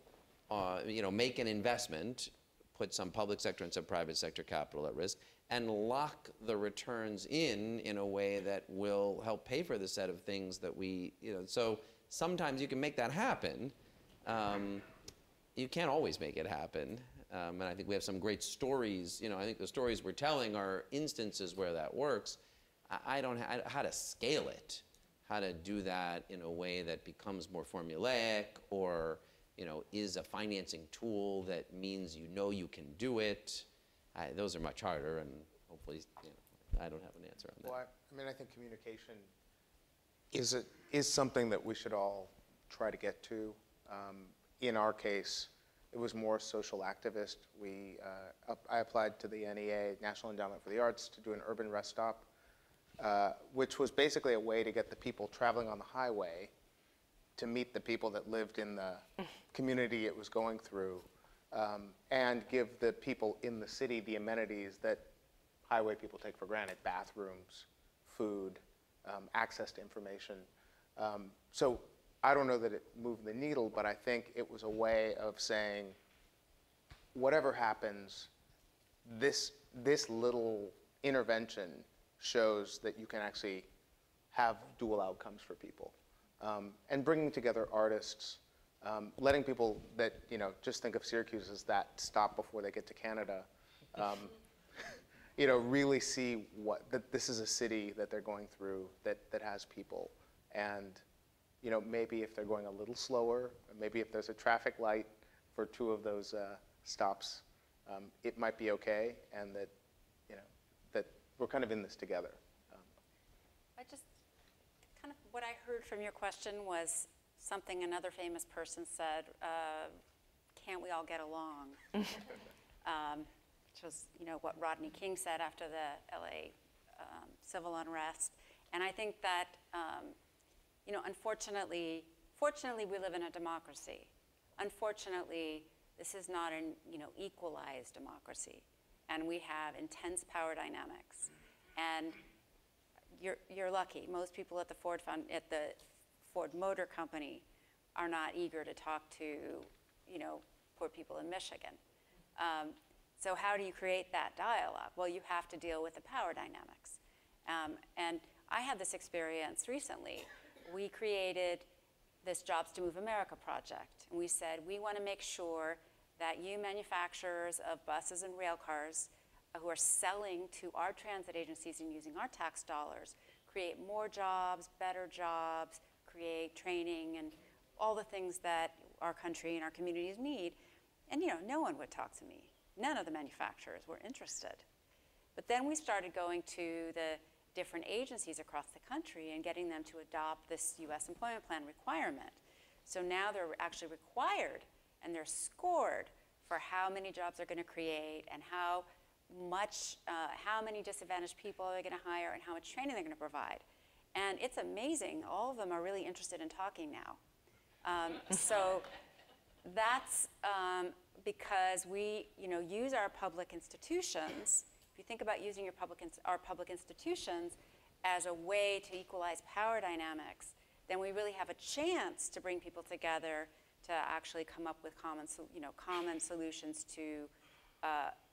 make an investment, put some public sector and some private sector capital at risk, and lock the returns in a way that will help pay for the set of things that we, so sometimes you can make that happen. You can't always make it happen. And I think we have some great stories. I think the stories we're telling are instances where that works. I don't know how to scale it, how to do that in a way that becomes more formulaic or, is a financing tool that means you can do it. Those are much harder, and hopefully, I don't have an answer on that. Well, I think communication is something that we should all try to get to. In our case, it was more social activist. I applied to the NEA, National Endowment for the Arts, to do an urban rest stop, which was basically a way to get the people traveling on the highway to meet the people that lived in the community it was going through, and give the people in the city the amenities that highway people take for granted: bathrooms, food, access to information. So I don't know that it moved the needle, but I think it was a way of saying, whatever happens, this little intervention shows that you can actually have dual outcomes for people. And bringing together artists, letting people that, just think of Syracuse as that stop before they get to Canada, really see that this is a city that they're going through that has people. And maybe if they're going a little slower, maybe if there's a traffic light for 2 of those stops, it might be okay, and that, that we're kind of in this together. What I heard from your question was something another famous person said, can't we all get along? Which was, what Rodney King said after the LA civil unrest. And I think that, fortunately we live in a democracy. Unfortunately, this is not an, equalized democracy. And we have intense power dynamics. And you're lucky. Most people at the Ford Motor Company are not eager to talk to, poor people in Michigan. So how do you create that dialogue? Well, you have to deal with the power dynamics. And I had this experience recently. We created this Jobs to Move America project. And we said, we want to make sure that you manufacturers of buses and rail cars who are selling to our transit agencies and using our tax dollars create more jobs, better jobs, create training, and all the things that our country and our communities need. And no one would talk to me. None of the manufacturers were interested. But then we started going to the different agencies across the country and getting them to adopt this U.S. employment plan requirement. So now they're actually required and they're scored for how many jobs they're going to create and how many disadvantaged people are they going to hire and how much training they're going to provide. And it's amazing. All of them are really interested in talking now. So that's because we use our public institutions. If you think about using our public institutions as a way to equalize power dynamics, then we really have a chance to bring people together to actually come up with common solutions to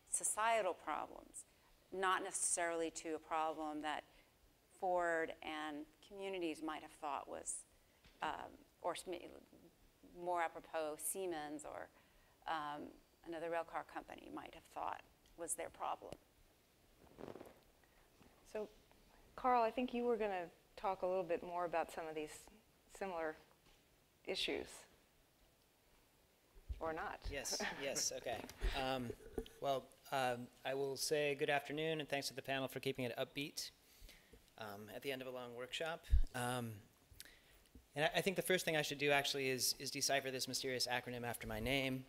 societal problems, not necessarily to a problem that Ford and communities might have thought was, or more apropos, Siemens or another railcar company might have thought was their problem. So, Carl, I think you were going to talk a little bit more about some of these similar issues. Or not. Yes, okay. I will say good afternoon and thanks to the panel for keeping it upbeat at the end of a long workshop. And I think the first thing I should do actually is decipher this mysterious acronym after my name.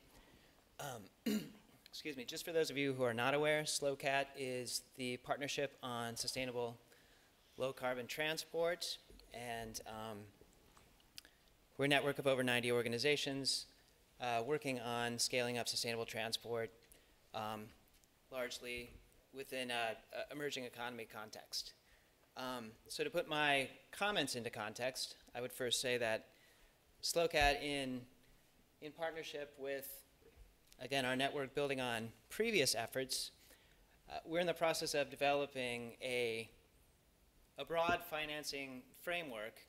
Excuse me, just for those of you who are not aware, SLOCAT is the Partnership on Sustainable Low Carbon Transport, and we're a network of over 90 organizations working on scaling up sustainable transport, largely within an emerging economy context. So to put my comments into context, I would first say that SLOCAT, in partnership with, again, our network building on previous efforts, we're in the process of developing a broad financing framework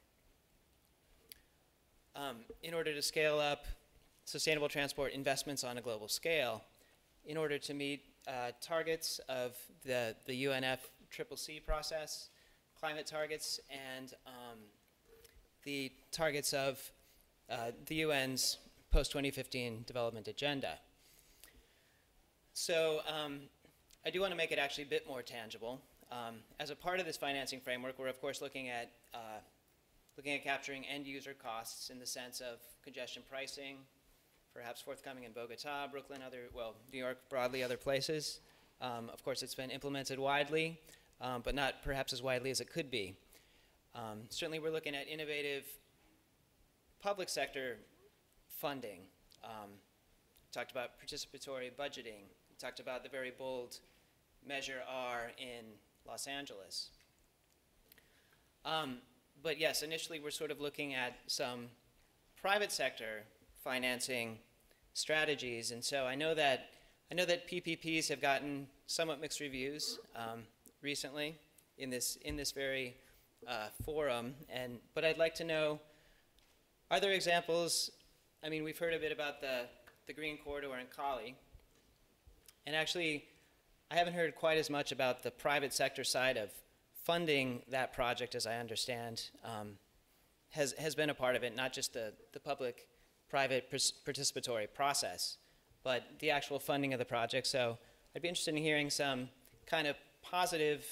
in order to scale up sustainable transport investments on a global scale in order to meet targets of the UNFCCC process, climate targets, and the targets of the UN's post-2015 development agenda. So I do want to make it actually a bit more tangible. As a part of this financing framework, we're of course looking at looking at capturing end user costs in the sense of congestion pricing, perhaps forthcoming in Bogota, Brooklyn, New York broadly, other places. Of course, it's been implemented widely, but not perhaps as widely as it could be. Certainly, we're looking at innovative public sector funding. Talked about participatory budgeting. We talked about the very bold Measure R in Los Angeles. But yes, initially we're sort of looking at some private sector financing strategies, and so I know that PPPs have gotten somewhat mixed reviews recently in this very forum, but I'd like to know, are there examples? I mean, we've heard a bit about the Green Corridor in Cali, and actually I haven't heard quite as much about the private sector side of funding that project, as I understand, has been a part of it, not just the public-private participatory process, but the actual funding of the project. So I'd be interested in hearing some kind of positive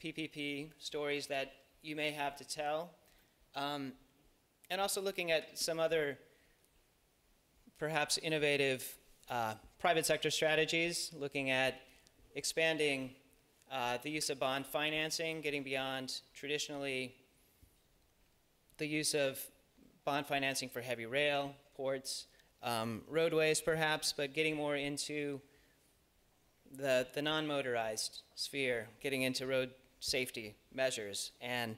PPP stories that you may have to tell, and also looking at some other perhaps innovative private sector strategies, looking at expanding the use of bond financing, getting beyond traditionally the use of bond financing for heavy rail, ports, roadways perhaps, but getting more into the non-motorized sphere, getting into road safety measures. And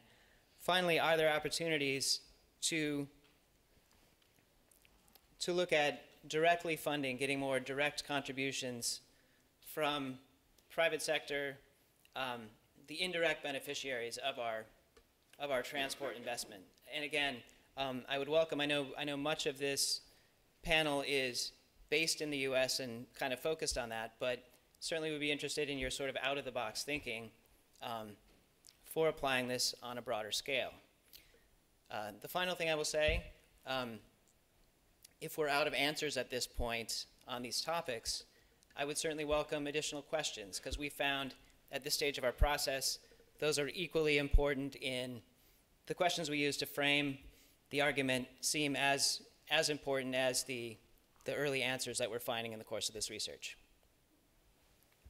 finally, are there opportunities to look at directly funding, getting more direct contributions from private sector, the indirect beneficiaries of our transport investment. And again, I would welcome, I know much of this panel is based in the US and kind of focused on that, but certainly would be interested in your sort of out-of-the-box thinking for applying this on a broader scale. The final thing I will say, if we're out of answers at this point on these topics, I would certainly welcome additional questions, because we found at this stage of our process, those are equally important in the questions we use to frame the argument seem as important as the early answers that we're finding in the course of this research.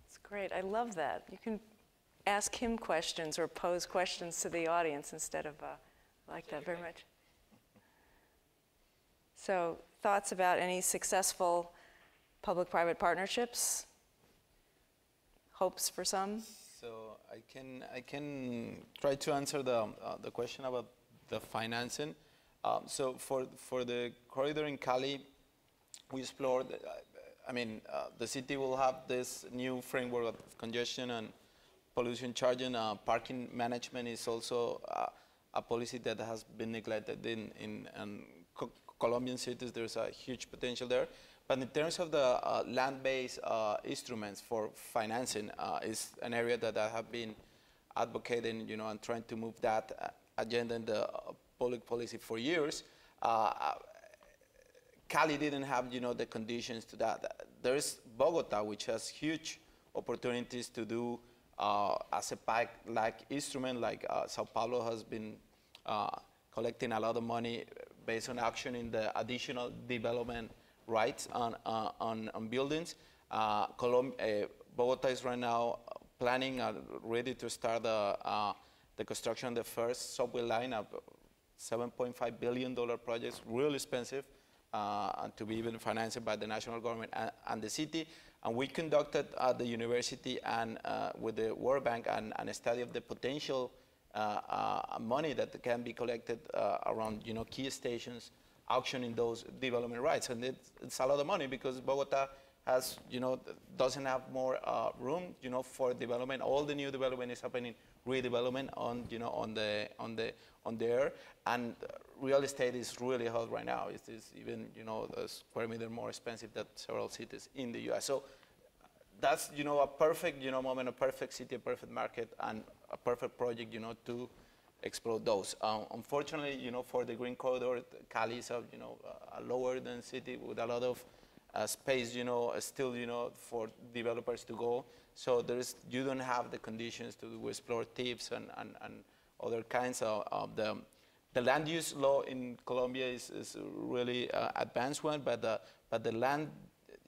That's great. I love that. You can ask him questions or pose questions to the audience instead of, I like that very much. So, thoughts about any successful public-private partnerships? Hopes for some? So I can try to answer the question about the financing. So for the corridor in Cali, we explored. The city will have this new framework of congestion and pollution charging. Parking management is also a policy that has been neglected in Colombian cities. There's a huge potential there. But in terms of the land-based instruments for financing, is an area that I have been advocating, and trying to move that agenda in the public policy for years. Cali didn't have, the conditions to that. There is Bogota, which has huge opportunities to do as a PAC-like instrument, like Sao Paulo has been collecting a lot of money based on action in the additional development rights on buildings. Bogota is right now planning ready to start the construction of the first subway line, of $7.5 billion projects, really expensive, and to be even financed by the national government and the city. And we conducted at the university and with the World Bank and a study of the potential money that can be collected around key stations, auctioning those development rights. And it's a lot of money, because Bogota has, doesn't have more room, for development. All the new development is happening, redevelopment on there. And real estate is really hot right now. It's even, a square meter more expensive than several cities in the US. So that's, a perfect, moment, a perfect city, a perfect market, and a perfect project, to explore those. Unfortunately, for the Green Corridor, Cali is, a lower than city with a lot of space, still, for developers to go. So you don't have the conditions to explore tips and other kinds of the the land use law in Colombia is a really advanced one, but the land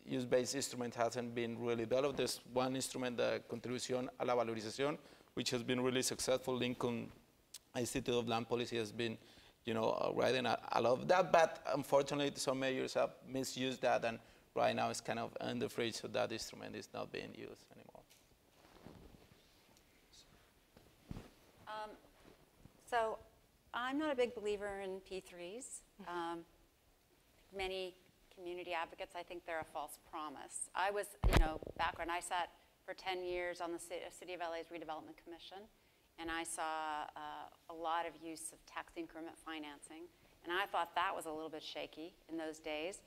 use-based instrument hasn't been really developed. There's one instrument, the Contribución a la Valorización, which has been really successful. Lincoln Institute of Land Policy has been, writing a lot of that, but unfortunately, some mayors have misused that, and right now it's kind of in the fridge, so that instrument is not being used anymore. So I'm not a big believer in P3s. Many community advocates, I think they're a false promise. I was, back when I sat for 10 years on the City of LA's Redevelopment Commission, and I saw a lot of use of tax increment financing, and I thought that was a little bit shaky in those days.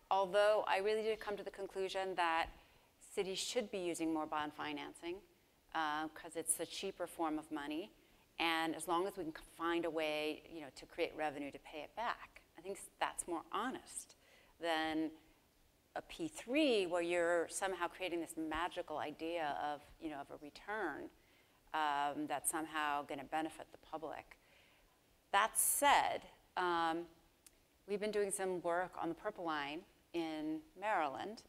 Although I really did come to the conclusion that cities should be using more bond financing because it's a cheaper form of money, and as long as we can find a way, to create revenue to pay it back, I think that's more honest than a P3 where you're somehow creating this magical idea of, of a return that's somehow going to benefit the public. That said, we've been doing some work on the Purple Line in Maryland,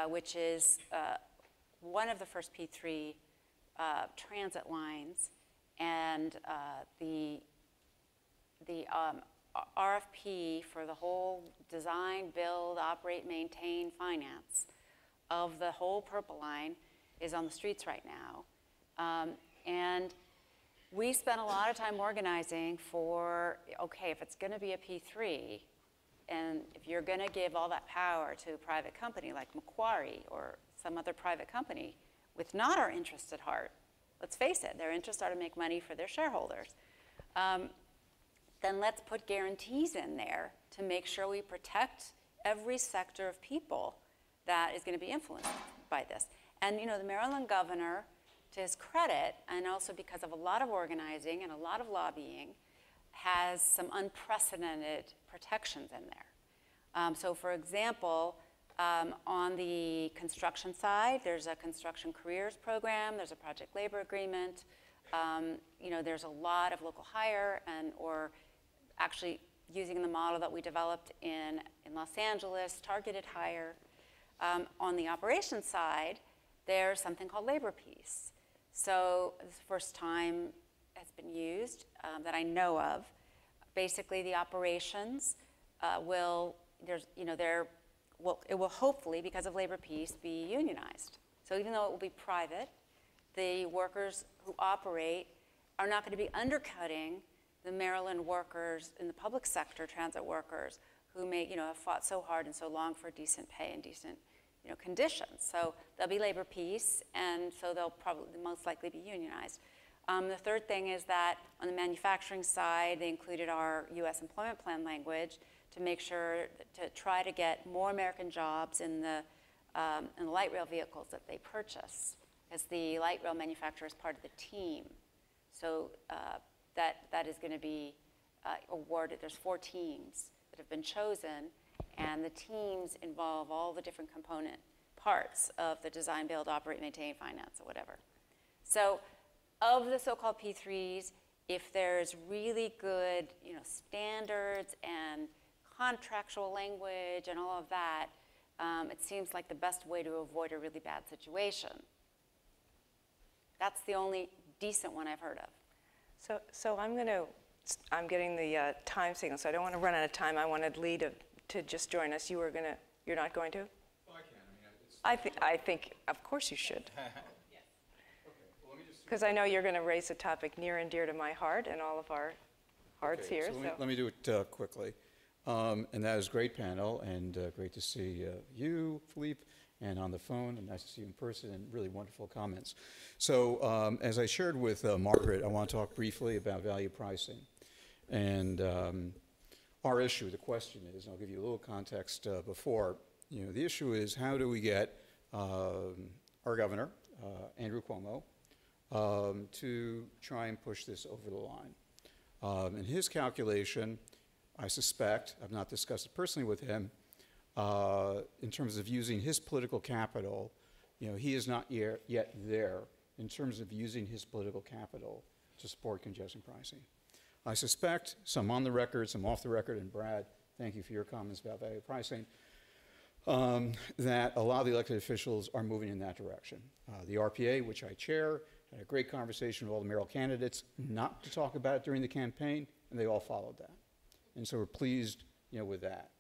which is one of the first P3 transit lines, and the RFP for the whole design, build, operate, maintain, finance of the whole Purple Line is on the streets right now. And we spent a lot of time organizing for, okay, if it's going to be a P3, and if you're going to give all that power to a private company like Macquarie or some other private company with not our interests at heart, let's face it, their interests are to make money for their shareholders, then let's put guarantees in there to make sure we protect every sector of people that is going to be influenced by this. And the Maryland governor, to his credit, and also because of a lot of organizing and a lot of lobbying, has some unprecedented protections in there. So for example, on the construction side, there's a construction careers program, there's a project labor agreement, there's a lot of local hire or actually using the model that we developed in Los Angeles, targeted hire. On the operations side, there's something called labor peace. So this is the first time it's been used that I know of. Basically, the operations it will hopefully, because of labor peace, be unionized. So even though it will be private, the workers who operate are not going to be undercutting the Maryland workers in the public sector, transit workers, who may, have fought so hard and so long for decent pay and decent, conditions. So there'll be labor peace, and so they'll probably most likely be unionized. The third thing is that on the manufacturing side, they included our U.S. employment plan language to make sure to try to get more American jobs in the light rail vehicles that they purchase, as the light rail manufacturer is part of the team. So that is going to be awarded. There's 4 teams that have been chosen, and the teams involve all the different component parts of the design, build, operate, maintain, finance, or whatever. So of the so-called P3s, if there's really good standards and contractual language and all of that, it seems like the best way to avoid a really bad situation. That's the only decent one I've heard of. So I'm getting the time signal, so I don't want to run out of time. I wanted Lee to just join us. You're not going to? Well, I can. I think, of course you should. Because I know you're going to raise a topic near and dear to my heart and all of our hearts here. So let me do it quickly. And that is a great panel, and great to see you, Philippe, and on the phone, and nice to see you in person, and really wonderful comments. So as I shared with Margaret, I want to talk briefly about value pricing. And our issue, the question is, and I'll give you a little context before, the issue is how do we get our governor, Andrew Cuomo, to try and push this over the line. In his calculation, I suspect, I've not discussed it personally with him, in terms of using his political capital, he is not yet there in terms of using his political capital to support congestion pricing. I suspect, some on the record, some off the record, and Brad, thank you for your comments about value pricing, that a lot of the elected officials are moving in that direction. The RPA, which I chair, had a great conversation with all the mayoral candidates not to talk about it during the campaign, and they all followed that. And so we're pleased, with that.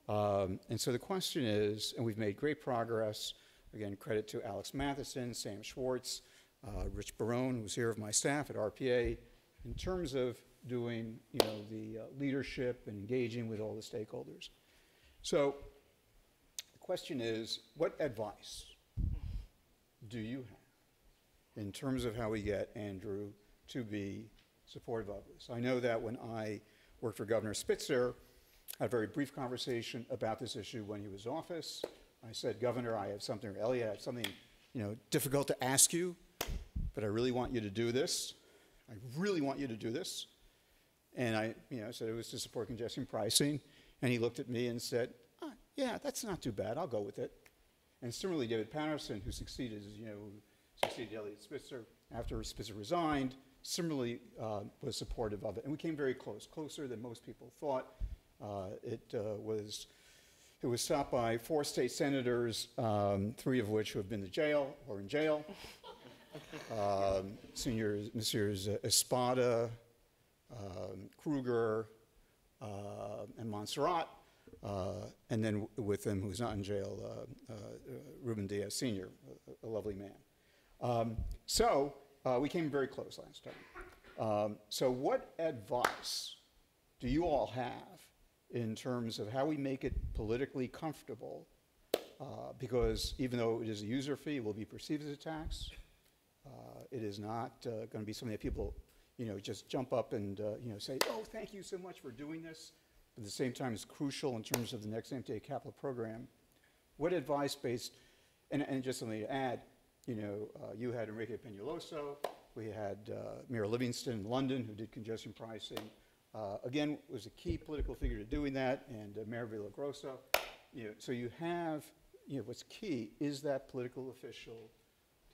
And so the question is, and we've made great progress, again, credit to Alex Matheson, Sam Schwartz, Rich Barone, who's here of my staff at RPA, in terms of doing, the leadership and engaging with all the stakeholders. So the question is, what advice do you have in terms of how we get Andrew to be supportive of this? I know that when I worked for Governor Spitzer, I had a very brief conversation about this issue when he was in office. I said, Governor, I have something, or Elliot, I have something, difficult to ask you, but I really want you to do this. I really want you to do this. And I, said it was to support congestion pricing. And he looked at me and said, yeah, that's not too bad. I'll go with it. And similarly, David Patterson, who succeeded Elliot Spitzer after Spitzer resigned, similarly was supportive of it. And we came very close, closer than most people thought. It was stopped by 4 state senators, 3 of which who have been to jail or in jail. Messrs. Espada, Kruger, and Montserrat, and then with them, who's not in jail, Ruben Diaz Sr., a lovely man. So we came very close last time. So what advice do you all have in terms of how we make it politically comfortable? Because even though it is a user fee, it will be perceived as a tax. It is not going to be something that people, just jump up and, say, oh, thank you so much for doing this. But at the same time, it's crucial in terms of the next MTA capital program. What advice based, and just something to add, you had Enrique Peñaloso, we had Mayor Livingston in London, who did congestion pricing. Again, was a key political figure to doing that, and Mayor Villagrosa. So you have, what's key is that political official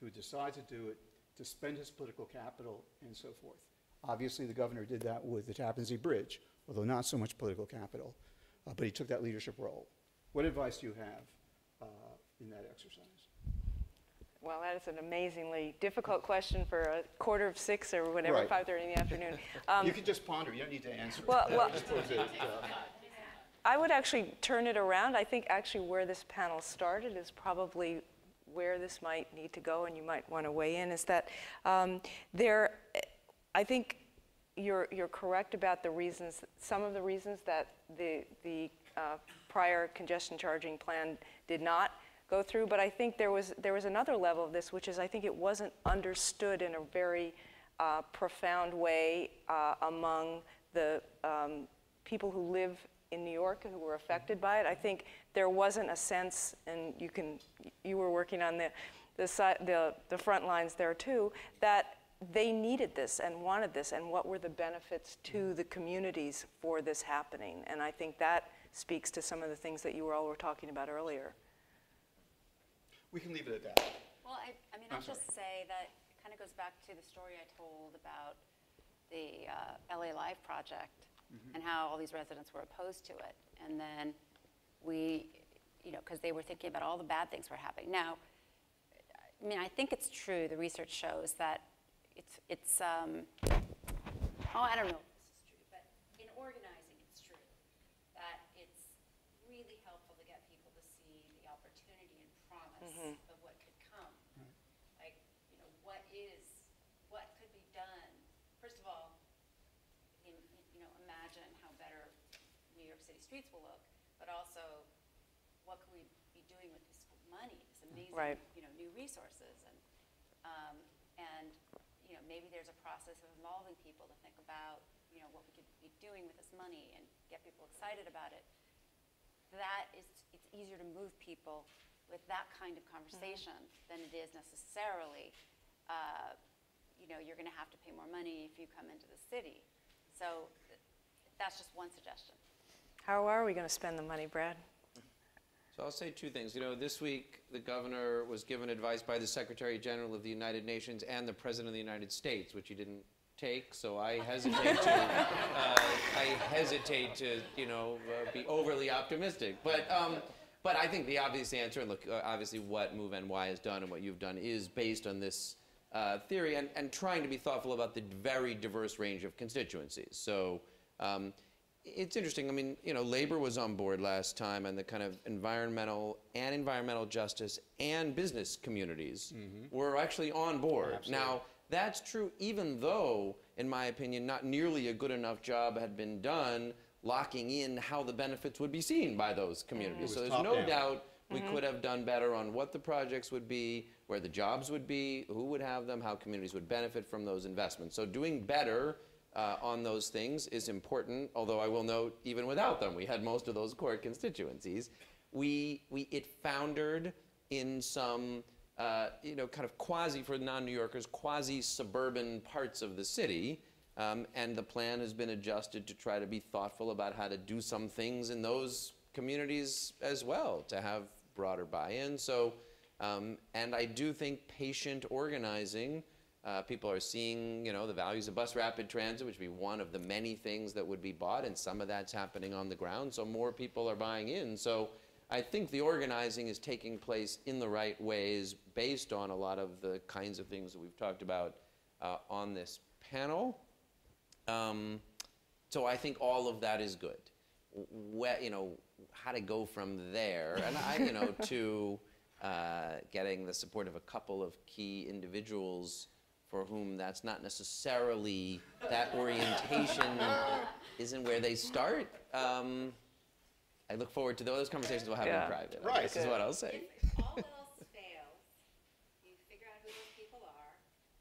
who decides to do it, to spend his political capital, and so forth. Obviously, the governor did that with the Tappan Zee Bridge, although not so much political capital, but he took that leadership role. What advice do you have in that exercise? Well, that is an amazingly difficult question for a 5:45 or whatever, Right. 5:30 in the afternoon. You can just ponder. You don't need to answer. Well, I would actually turn it around. I think actually where this panel started is probably where this might need to go, and you might want to weigh in, is that I think you're correct about the reasons, some of the reasons that the prior congestion charging plan did not go through, but I think there was another level of this, which is I think it wasn't understood in a very profound way among the people who live in New York who were affected by it. I think there wasn't a sense, and you were working on the front lines there too, that they needed this and wanted this, and what were the benefits to the communities for this happening. And I think that speaks to some of the things that you all were talking about earlier. We can leave it at that. Well, I'll just say that it kind of goes back to the story I told about the LA Live project and how all these residents were opposed to it. And then we, because they were thinking about all the bad things were happening. Now, I think it's true, the research shows that it's I don't know if this is true, but in organizing, it's true that it's really helpful to get people to see the opportunity and promise of what could come. Like, what could be done? First of all, imagine how better New York City streets will look, but also what can we be doing with this money, this amazing, new resources, and maybe there's a process of involving people to think about, what we could be doing with this money and get people excited about it. It's easier to move people with that kind of conversation than it is necessarily, you're going to have to pay more money if you come into the city. So that's just one suggestion. How are we going to spend the money, Brad? So I'll say 2 things. This week, the governor was given advice by the Secretary General of the United Nations and the President of the United States, which he didn't take, so I hesitate to, be overly optimistic. But I think the obvious answer, and look, obviously what Move NY has done and what you've done is based on this theory and trying to be thoughtful about the very diverse range of constituencies. So it's interesting. I mean, labor was on board last time, and the kind of environmental justice and business communities were actually on board. Absolutely. Now, that's true even though, in my opinion, not nearly a good enough job had been done locking in how the benefits would be seen by those communities. So there's no doubt we could have done better on what the projects would be, where the jobs would be, who would have them, how communities would benefit from those investments. So doing better on those things is important, although I will note, even without them, we had most of those core constituencies. It foundered in some, kind of quasi, for non-New Yorkers, quasi-suburban parts of the city, and the plan has been adjusted to try to be thoughtful about how to do some things in those communities as well, to have broader buy-in. So, and I do think patient organizing, people are seeing, the values of bus rapid transit, which would be one of the many things that would be bought, and some of that's happening on the ground, so more people are buying in. So I think the organizing is taking place in the right ways based on a lot of the kinds of things that we've talked about on this panel. So I think all of that is good. How to go from there, and to getting the support of a couple of key individuals for whom that's not necessarily, that orientation isn't where they start. I look forward to those conversations we'll have in private. Right. This is what I'll say. If all else fails, you figure out who those people are,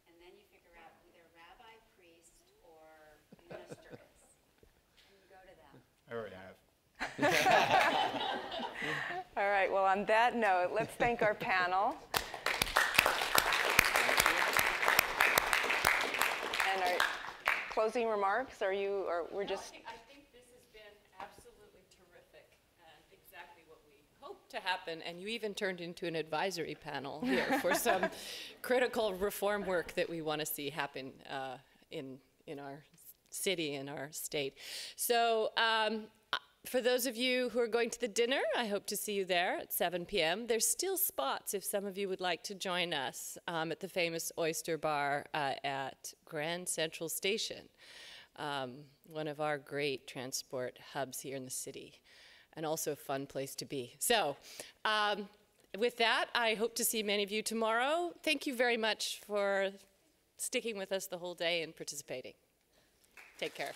and then you figure out who their rabbi, priest, or minister is, and you go to them. I already have. All right, well, on that note, let's thank our panel. And our closing remarks, or we're just... I think this has been absolutely terrific and exactly what we hoped to happen. And you even turned into an advisory panel here for some critical reform work that we want to see happen in our city, in our state. So for those of you who are going to the dinner, I hope to see you there at 7 p.m. There's still spots if some of you would like to join us at the famous Oyster Bar at Grand Central Station, one of our great transport hubs here in the city, and also a fun place to be. So with that, I hope to see many of you tomorrow. Thank you very much for sticking with us the whole day and participating. Take care.